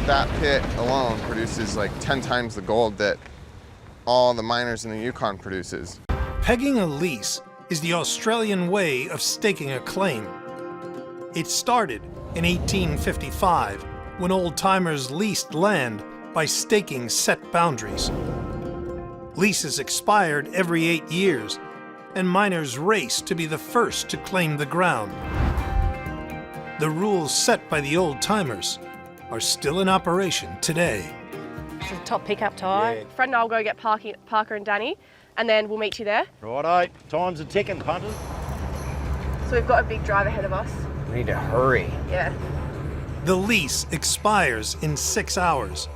That pit alone produces like 10 times the gold that all the miners in the Yukon produces. Pegging a lease is the Australian way of staking a claim. It started in 1855 when old-timers leased land by staking set boundaries. Leases expired every 8 years, and miners raced to be the first to claim the ground. The rules set by the old-timers are still in operation today. This is the top pickup tire. Fred and I will go get Parker and Danny, and then we'll meet you there. Righto, time's a ticking, punters. So we've got a big drive ahead of us. We need to hurry. Yeah. The lease expires in 6 hours,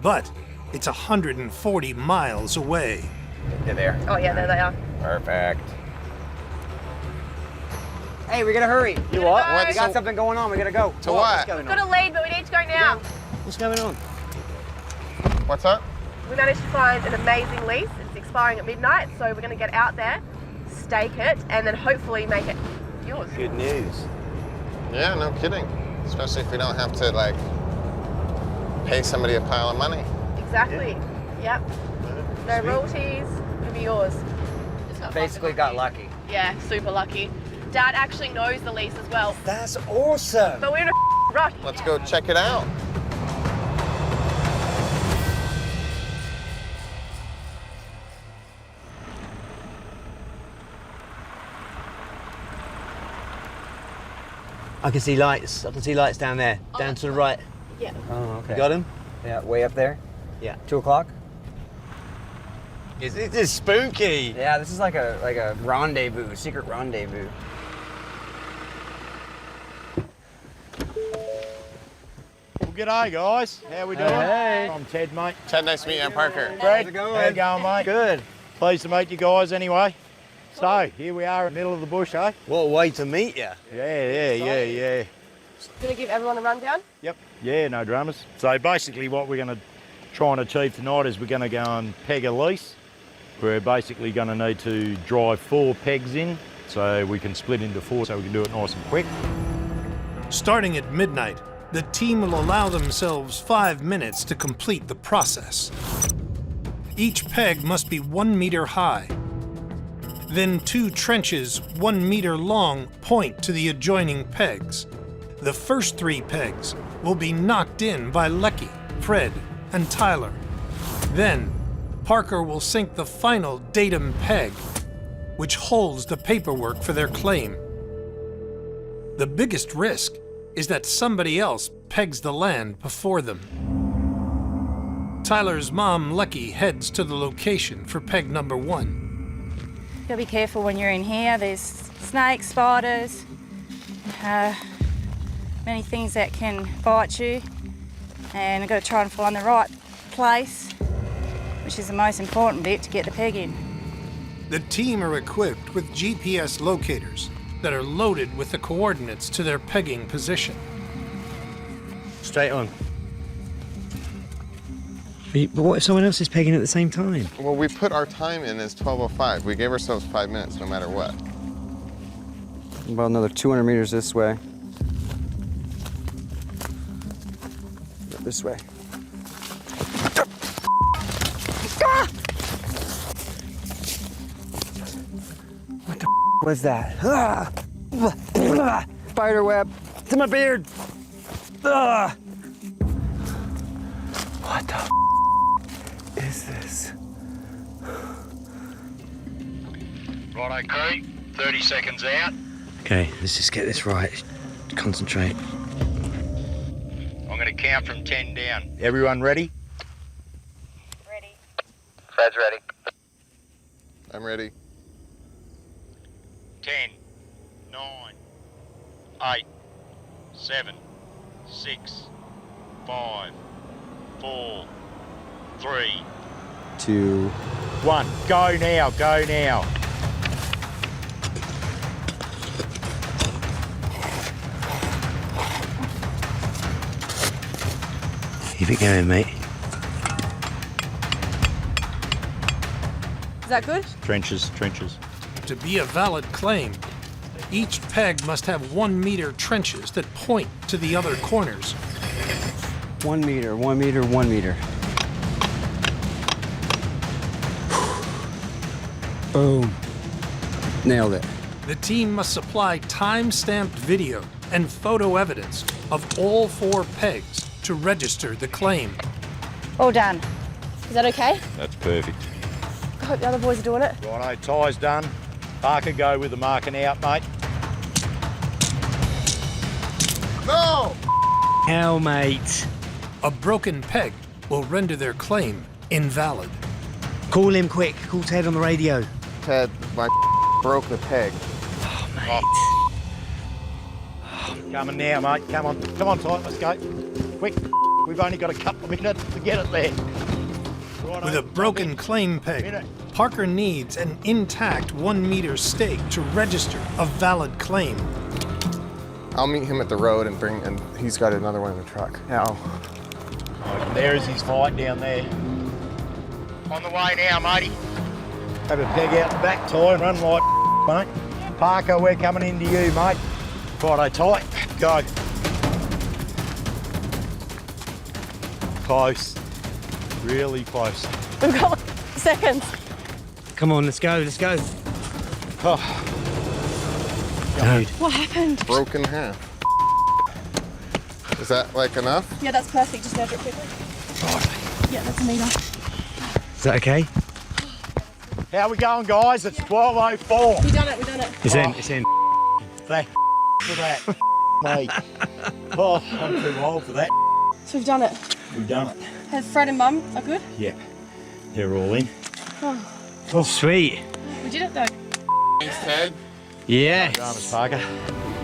but it's 140 miles away. They're there. Oh yeah, there they are. Perfect. Hey, we gotta hurry. You what? We got something going on. We gotta go. To what? We've got a lead, but we need to go now. What's going on? What's up? We managed to find an amazing lease. It's expiring at midnight, so we're going to get out there, stake it, and then hopefully make it yours. Good news. Yeah, no kidding. Especially if we don't have to, like, pay somebody a pile of money. Exactly. Yep. No royalties. It'll be yours. Basically got lucky. Yeah, super lucky. Dad actually knows the lease as well. That's awesome. But we're in a rush. Let's go check it out. I can see lights. I can see lights down there. Down to the right. Yeah. Oh, okay. Got him? Yeah, way up there. Yeah. 2 o'clock. This is spooky. Yeah, this is like a rendezvous, secret rendezvous. Well, g'day, guys. How we doing? Hey. I'm Ted, mate. Ted, nice to meet you. I'm Parker. Fred, How's it going? how you going, mate? Good. Pleased to meet you guys anyway. So, here we are in the middle of the bush, eh? What a way to meet you. Yeah. Gonna give everyone a rundown? Yep. Yeah, no dramas. So basically what we're going to try and achieve tonight is we're going to go and peg a lease. We're basically going to need to drive 4 pegs in so we can split into 4 so we can do it nice and quick. Starting at midnight, the team will allow themselves 5 minutes to complete the process. Each peg must be 1 meter high. Then 2 trenches 1 meter long point to the adjoining pegs. The first 3 pegs will be knocked in by Lecky, Fred, and Tyler. Then, Parker will sink the final datum peg, which holds the paperwork for their claim. The biggest risk is that somebody else pegs the land before them. Tyler's mom, Lecky, heads to the location for peg number 1. You've got to be careful when you're in here. There's snakes, spiders, many things that can bite you. And you've got to try and find the right place, which is the most important bit to get the peg in. The team are equipped with GPS locators that are loaded with the coordinates to their pegging position. Straight on. But what if someone else is pegging at the same time? Well, we put our time in as 12:05. We gave ourselves 5 minutes no matter what. About another 200 meters this way. This way. What the was that? Spider web. It's in my beard. What the is this? Righto, crew. 30 seconds out. Okay, let's just get this right. Concentrate. I'm going to count from 10 down. Everyone ready? Ready. Fred's ready. I'm ready. 10, 9, 8, 7, 6, 5, 4, 3, 2, 1. Go now, go now. Keep it going, mate. Is that good? Trenches. To be a valid claim, each peg must have 1 meter trenches that point to the other corners. 1 meter, 1 meter, 1 meter. Boom. Nailed it. The team must supply time-stamped video and photo evidence of all 4 pegs to register the claim. All done. Is that okay? That's perfect. I hope the other boys are doing it. Righto, tie's done. Parker, go with the marking out, mate. No! Hell, mate. A broken peg will render their claim invalid. Call him quick. Call Ted on the radio. Ted, my broke the peg. Oh, mate. Coming now, mate. Come on, Ty, let's go. Quick, we've only got a couple of minutes to get it there. Righto, With a broken claim peg, Parker needs an intact 1-meter stake to register a valid claim. I'll meet him at the road and he's got another one in the truck. Now. There's his fight down there. On the way now, matey. Have a peg out the back, Ty, and run right, mate. Parker, we're coming into you, mate. Righto, Ty, go. Close. Really close. We've got like seconds. Come on, let's go, let's go. Oh. Dude. What happened? Broken half. Is that like enough? Yeah, that's perfect. Just measure it quickly. Yeah, that's a meter. Is that okay? How we going, guys? It's 12:04. We done it, we done it. It's in, it's in. Thank for that, mate. Oh, I'm too old for that. So we've done it. We've done it. Has Fred and Mum are good? Yep, they're all in. Oh, Oh, sweet. we did it though. Thanks, Ted. Yeah. Well done, Miss Parker.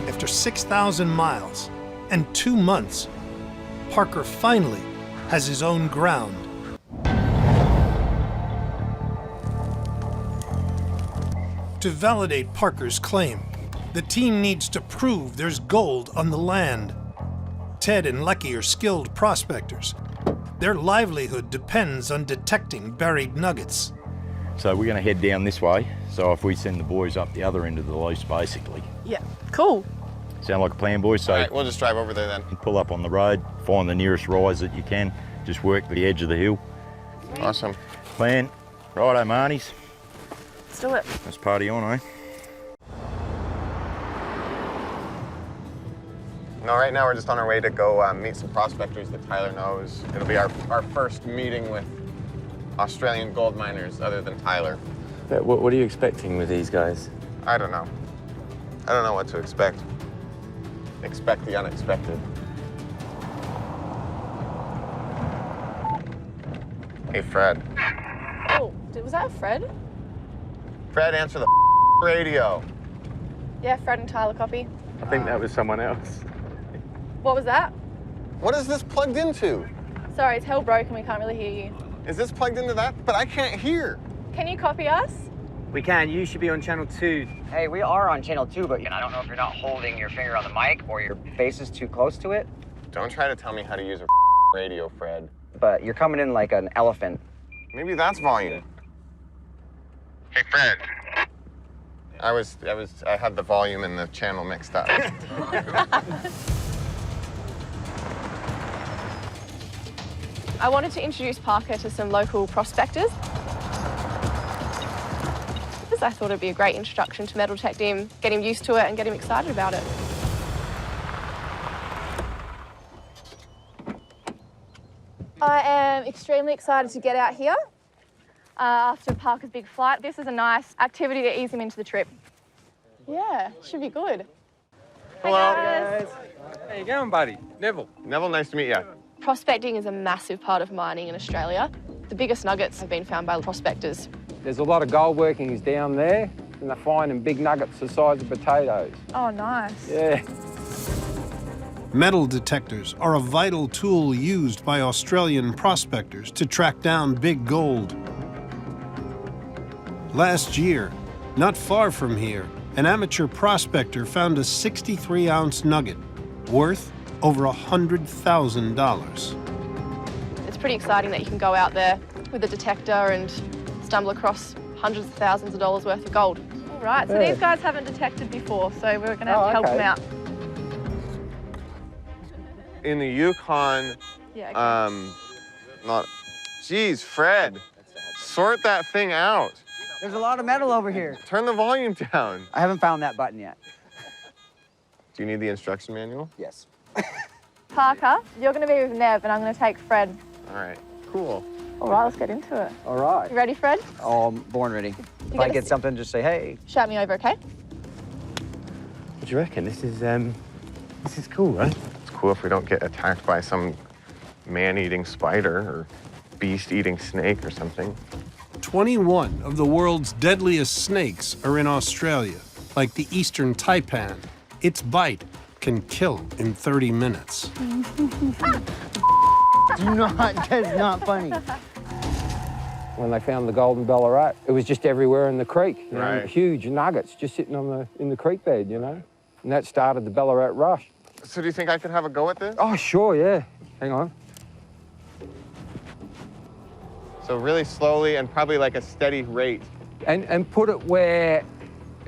After 6,000 miles and 2 months, Parker finally has his own ground. To validate Parker's claim, the team needs to prove there's gold on the land. Ted and Lecky are skilled prospectors. Their livelihood depends on detecting buried nuggets. So we're going to head down this way. So if we send the boys up the other end of the lease, basically. Yeah, cool. Sound like a plan, boys? So All right, we'll just drive over there then. pull up on the road, find the nearest rise that you can, just work the edge of the hill. Awesome. Plan. Righto, Marnies. Let's do it. Let's party on, eh? No, right now we're just on our way to go meet some prospectors that Tyler knows. It'll be our first meeting with Australian gold miners other than Tyler. Yeah, what are you expecting with these guys? I don't know. I don't know what to expect. Expect the unexpected. Hey, Fred. Oh, was that Fred? Fred, answer the radio. Yeah, Fred and Tyler copy. I think that was someone else. What was that? What is this plugged into? Sorry, it's hell broken. We can't really hear you. Is this plugged into that? But I can't hear. Can you copy us? We can. You should be on channel 2. Hey, we are on channel 2, but I don't know if you're not holding your finger on the mic or your face is too close to it. Don't try to tell me how to use a radio, Fred. But you're coming in like an elephant. Maybe that's volume. Hey, Fred. I had the volume and the channel mixed up. I wanted to introduce Parker to some local prospectors. I thought it'd be a great introduction to metal detecting, get him used to it and get him excited about it. I am extremely excited to get out here after Parker's big flight. This is a nice activity to ease him into the trip. Yeah, should be good. Hello. Hey guys. How you going, buddy? Neville. Neville, nice to meet you. Prospecting is a massive part of mining in Australia. The biggest nuggets have been found by prospectors. There's a lot of gold workings down there, and they're finding big nuggets the size of potatoes. Oh, nice. Yeah. Metal detectors are a vital tool used by Australian prospectors to track down big gold. Last year, not far from here, an amateur prospector found a 63-ounce nugget worth over $100,000. It's pretty exciting that you can go out there with a detector and stumble across hundreds of thousands of dollars worth of gold. All right, so these guys haven't detected before, so we're going to have to help them out. In the Yukon, Geez, Fred, sort that thing out. There's a lot of metal over here. Turn the volume down. I haven't found that button yet. Do you need the instruction manual? Yes. Parker, you're going to be with Nev, and I'm going to take Fred. All right, cool. All right, let's get into it. All right. You ready, Fred? Oh, I'm born ready. If I get something, just say, hey. Shout me over, okay? What do you reckon? This is cool, right? It's cool if we don't get attacked by some man-eating spider or beast-eating snake or something. 21 of the world's deadliest snakes are in Australia, like the eastern taipan. Its bite can kill in 30 minutes. That's not funny. When they found the golden Ballarat, it was just everywhere in the creek. You know, Right. huge nuggets just sitting in the creek bed, you know. And that started the Ballarat rush. So do you think I could have a go at this? Oh, sure, yeah. Hang on. So really slowly and probably like a steady rate. And put it where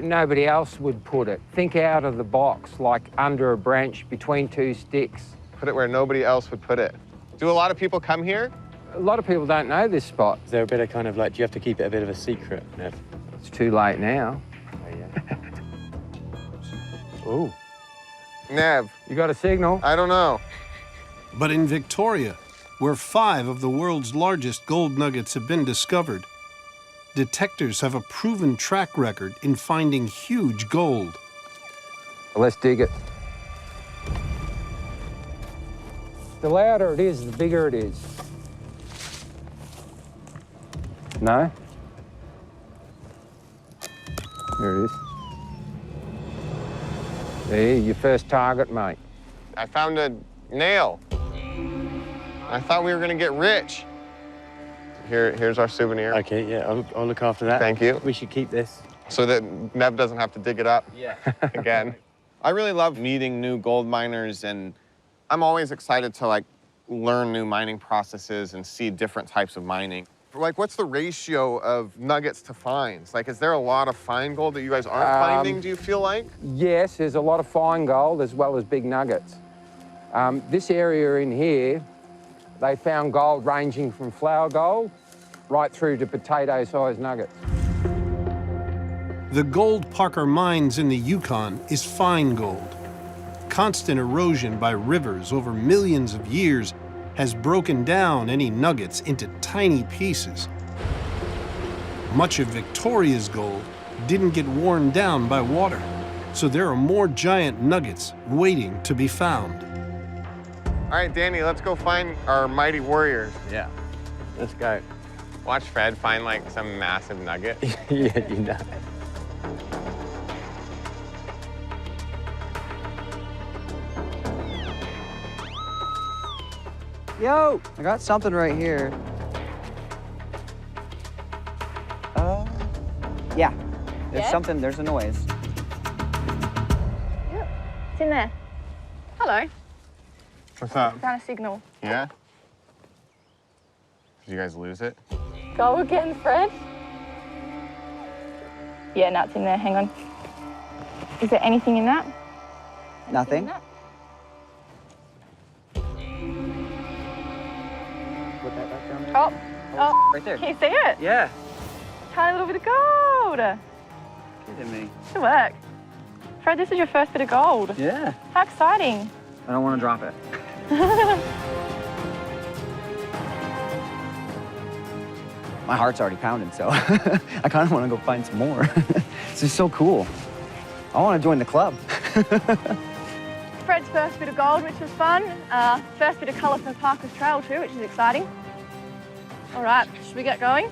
nobody else would put it. Think out of the box, like under a branch between two sticks. Put it where nobody else would put it. Do a lot of people come here? A lot of people don't know this spot. Is there a bit of kind of like, do you have to keep it a bit of a secret, Nev? It's too late now. Ooh. Nev. You got a signal? I don't know. But in Victoria, where 5 of the world's largest gold nuggets have been discovered, detectives have a proven track record in finding huge gold. Let's dig it. The louder it is, the bigger it is. No? There it is. There, your first target, mate. I found a nail. I thought we were gonna get rich. Here's our souvenir. Okay, yeah, I'll look after that. Thank you. We should keep this. So that Nev doesn't have to dig it up again. I really love meeting new gold miners, and I'm always excited to like learn new mining processes and see different types of mining. Like, what's the ratio of nuggets to finds? Like, is there a lot of fine gold that you guys aren't finding, do you feel like? Yes, there's a lot of fine gold as well as big nuggets. This area in here, they found gold ranging from flour gold right through to potato-sized nuggets. The gold Parker mines in the Yukon is fine gold. Constant erosion by rivers over millions of years has broken down any nuggets into tiny pieces. Much of Victoria's gold didn't get worn down by water, so there are more giant nuggets waiting to be found. All right, Danny, let's go find our mighty warriors. Yeah, let's go. Watch Fred find like some massive nugget. Yeah, you know. Yo, I got something right here. Yeah, there's something, there's a noise. Yep, it's in there. Hello. What's up? Found a signal. Yeah? Did you guys lose it? Go again, Fred. Yeah, no, it's in there. Hang on. Is there anything in that? Nothing. Put that back down there. Oh, oh, right there. Can you see it? Yeah. Tiny little bit of gold. Kidding me. Good work. Fred, this is your first bit of gold. Yeah. How exciting. I don't want to drop it. My heart's already pounding, so I kind of want to go find some more. This is so cool. I want to join the club. Fred's first bit of gold, which was fun. First bit of colour for Parker's trail too, which is exciting. All right, should we get going?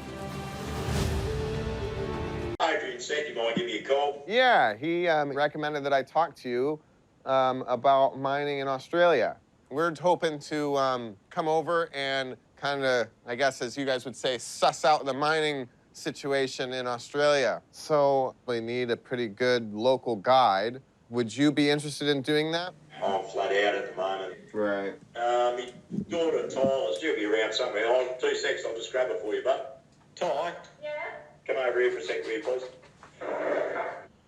Adrian said you might give me a call. Yeah, he recommended that I talk to you about mining in Australia. We're hoping to come over and kind of, I guess, as you guys would say, suss out the mining situation in Australia. So we need a pretty good local guide. Would you be interested in doing that? I'm flat out at the moment. Right. My daughter Tyler, she'll be around somewhere. 2 seconds, I'll just grab it for you, bud. Ty? Yeah? Come over here for a second, will you, please?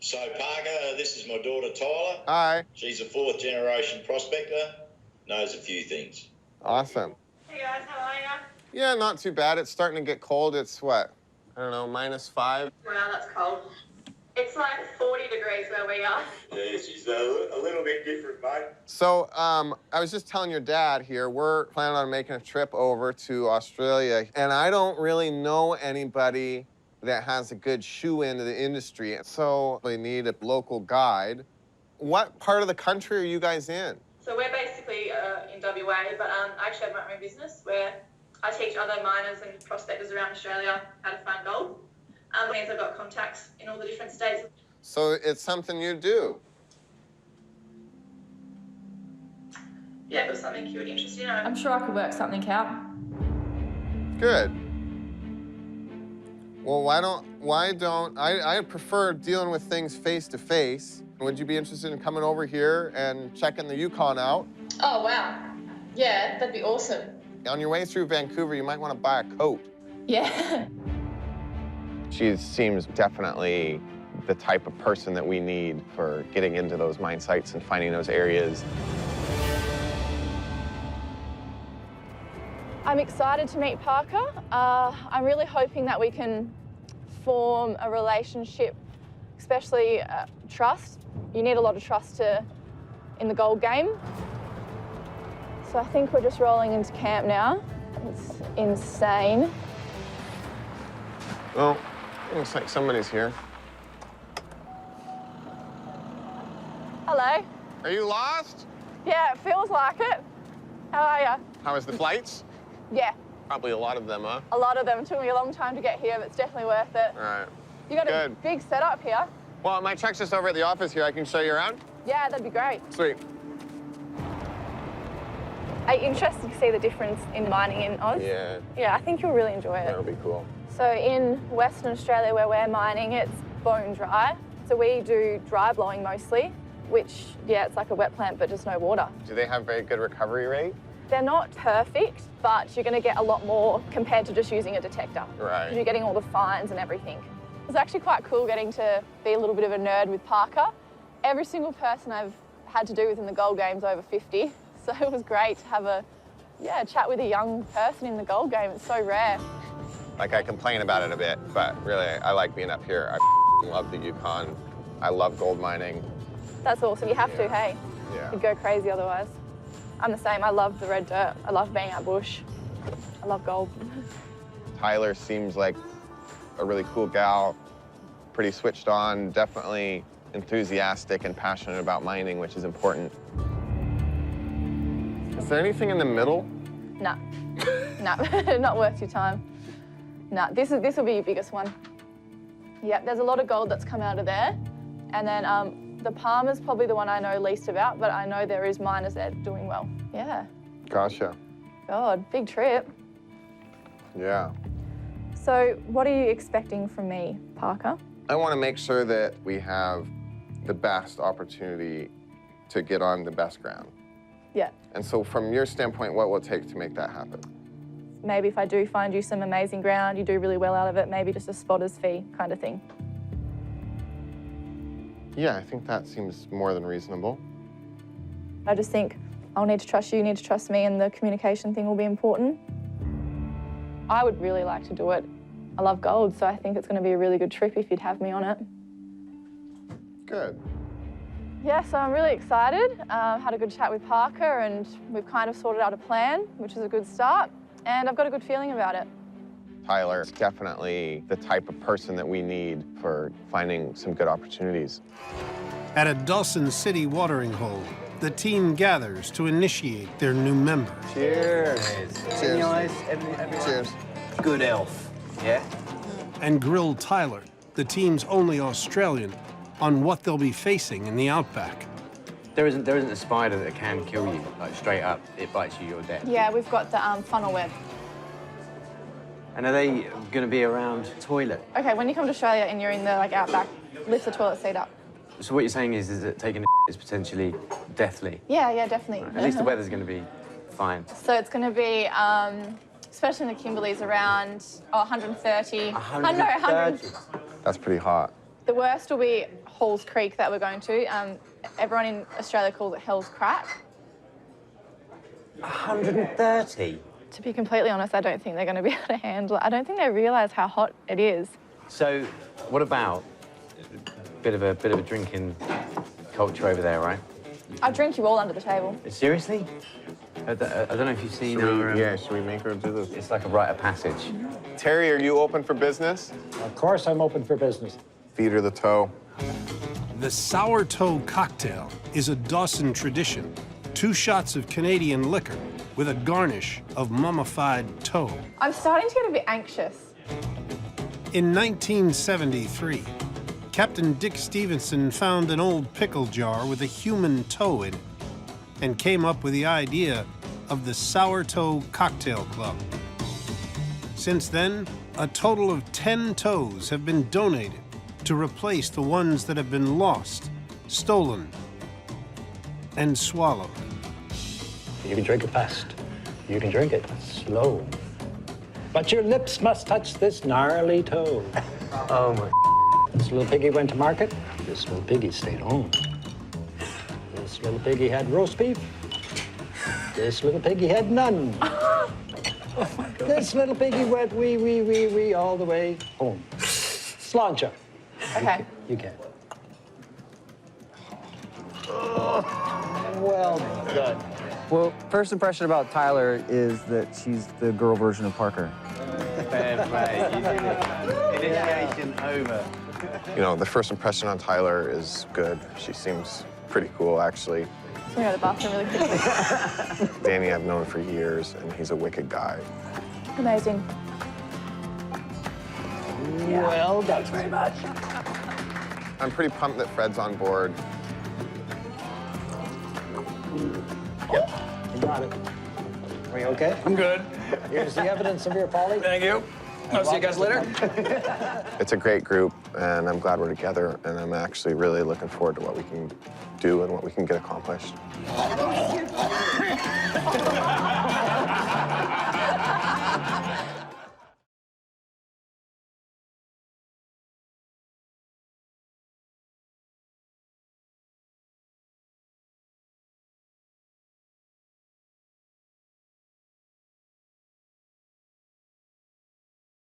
So, Parker, this is my daughter Tyler. Hi. She's a 4th generation prospector, knows a few things. Awesome. Hey guys, how are you? Yeah, not too bad. It's starting to get cold. It's what, I don't know, -5. Wow, that's cold. It's like 40 degrees where we are. Yeah, she's a little bit different, mate. So, I was just telling your dad here, we're planning on making a trip over to Australia, and I don't really know anybody that has a good shoe into the industry, so we need a local guide. What part of the country are you guys in? So we're basically in WA, but I actually have my own business where I teach other miners and prospectors around Australia how to find gold. Means I've got contacts in all the different states. So it's something you do? Yeah, if it was something you were interested in, I'm sure I could work something out. Good. Well, why don't, I prefer dealing with things face to face. Would you be interested in coming over here and checking the Yukon out? Oh, wow. Yeah, that'd be awesome. On your way through Vancouver, you might want to buy a coat. Yeah. She seems definitely the type of person that we need for getting into those mine sites and finding those areas. I'm excited to meet Parker. I'm really hoping that we can form a relationship, especially trust. You need a lot of trust in the gold game. So I think we're just rolling into camp now. It's insane. Well, looks like somebody's here. Hello. Are you lost? Yeah, it feels like it. How are you? How was the flights? Yeah, Probably a lot of them, huh? a lot of them. It took me a long time to get here, but it's definitely worth it. All right. You got a Good. big setup here. Well, my truck's just over at the office here. I can show you around. Yeah, that'd be great. Sweet. Are you interested to see the difference in mining in Oz? Yeah. Yeah, I think you'll really enjoy it. That'll be cool. So in Western Australia where we're mining, it's bone dry. So we do dry blowing mostly, which, yeah, it's like a wet plant, but just no water. Do they have very good recovery rate? They're not perfect, but you're going to get a lot more compared to just using a detector. Right. Because you're getting all the fines and everything. It's actually quite cool getting to be a little bit of a nerd with Parker. Every single person I've had to do with in the gold game's over 50. So it was great to have a chat with a young person in the gold game. It's so rare. Like, I complain about it a bit, but really, I like being up here. I love the Yukon. I love gold mining. That's awesome. You have to, hey? Yeah. You'd go crazy otherwise. I'm the same. I love the red dirt. I love being out bush. I love gold. Tyler seems like a really cool gal, pretty switched on, definitely enthusiastic and passionate about mining, which is important. Is there anything in the middle? No. No, not worth your time. No, this will be your biggest one. Yeah, there's a lot of gold that's come out of there. And then the Palmer's probably the one I know least about, but I know there is miners there doing well. Yeah. Gotcha. God, big trip. Yeah. So what are you expecting from me, Parker? I want to make sure that we have the best opportunity to get on the best ground. Yeah. And so from your standpoint, what will it take to make that happen? Maybe if I do find you some amazing ground, you do really well out of it, maybe just a spotter's fee kind of thing. Yeah, I think that seems more than reasonable. I just think I'll need to trust you, you need to trust me, and the communication thing will be important. I would really like to do it. I love gold, so I think it's going to be a really good trip if you'd have me on it. Good. Yeah, so I'm really excited. Had a good chat with Parker and we've kind of sorted out a plan, which is a good start, and I've got a good feeling about it. Tyler is definitely the type of person that we need for finding some good opportunities. At a Dawson City watering hole, the team gathers to initiate their new member. Cheers. Cheers. Nice, everyone. Cheers. Good elf, yeah? And grill Tyler, the team's only Australian, on what they'll be facing in the outback. There isn't a spider that can kill you, like straight up. It bites you, you're dead. Yeah, we've got the funnel web. And are they going to be around toilet? Okay, when you come to Australia and you're in the outback, lift the toilet seat up. So what you're saying is that taking a is potentially deathly? Yeah, definitely. At least the weather's going to be fine. So it's going to be, especially in the Kimberleys, around 130. 130? That's pretty hot. The worst will be Halls Creek that we're going to. Everyone in Australia calls it Hell's Crack. 130? To be completely honest, I don't think they're going to be able to handle it. I don't think they realise how hot it is. So, what about a bit of a drinking culture over there, right? I drink you all under the table. Seriously? I don't know if you've seen should we make her do this? It's like a rite of passage. Terry, are you open for business? Of course I'm open for business. Feed her the toe. The sour toe cocktail is a Dawson tradition. 2 shots of Canadian liquor with a garnish of mummified toe. I'm starting to get a bit anxious. In 1973, Captain Dick Stevenson found an old pickle jar with a human toe in it and came up with the idea of the Sour Toe Cocktail Club. Since then, a total of 10 toes have been donated to replace the ones that have been lost, stolen, and swallowed. You can drink it fast. You can drink it slow. But your lips must touch this gnarly toe. Oh my. This little piggy went to market. This little piggy stayed home. This little piggy had roast beef. This little piggy had none. This little piggy went wee all the way home. Sláinte. Okay. You can. Well done. Well, first impression about Tyler is that she's the girl version of Parker. Fair play. You did it. Initiation over. You know, the first impression on Tyler is good. She seems pretty cool, actually. So we go to the bathroom really quickly. Danny I've known for years, and he's a wicked guy. Amazing. Well done. Very much. I'm pretty pumped that Fred's on board. Yep, you got it. Are you okay? I'm good. Here's the evidence of your folly. Thank you. I'll see you guys later. It's a great group, and I'm glad we're together, and I'm actually really looking forward to what we can do and what we can get accomplished.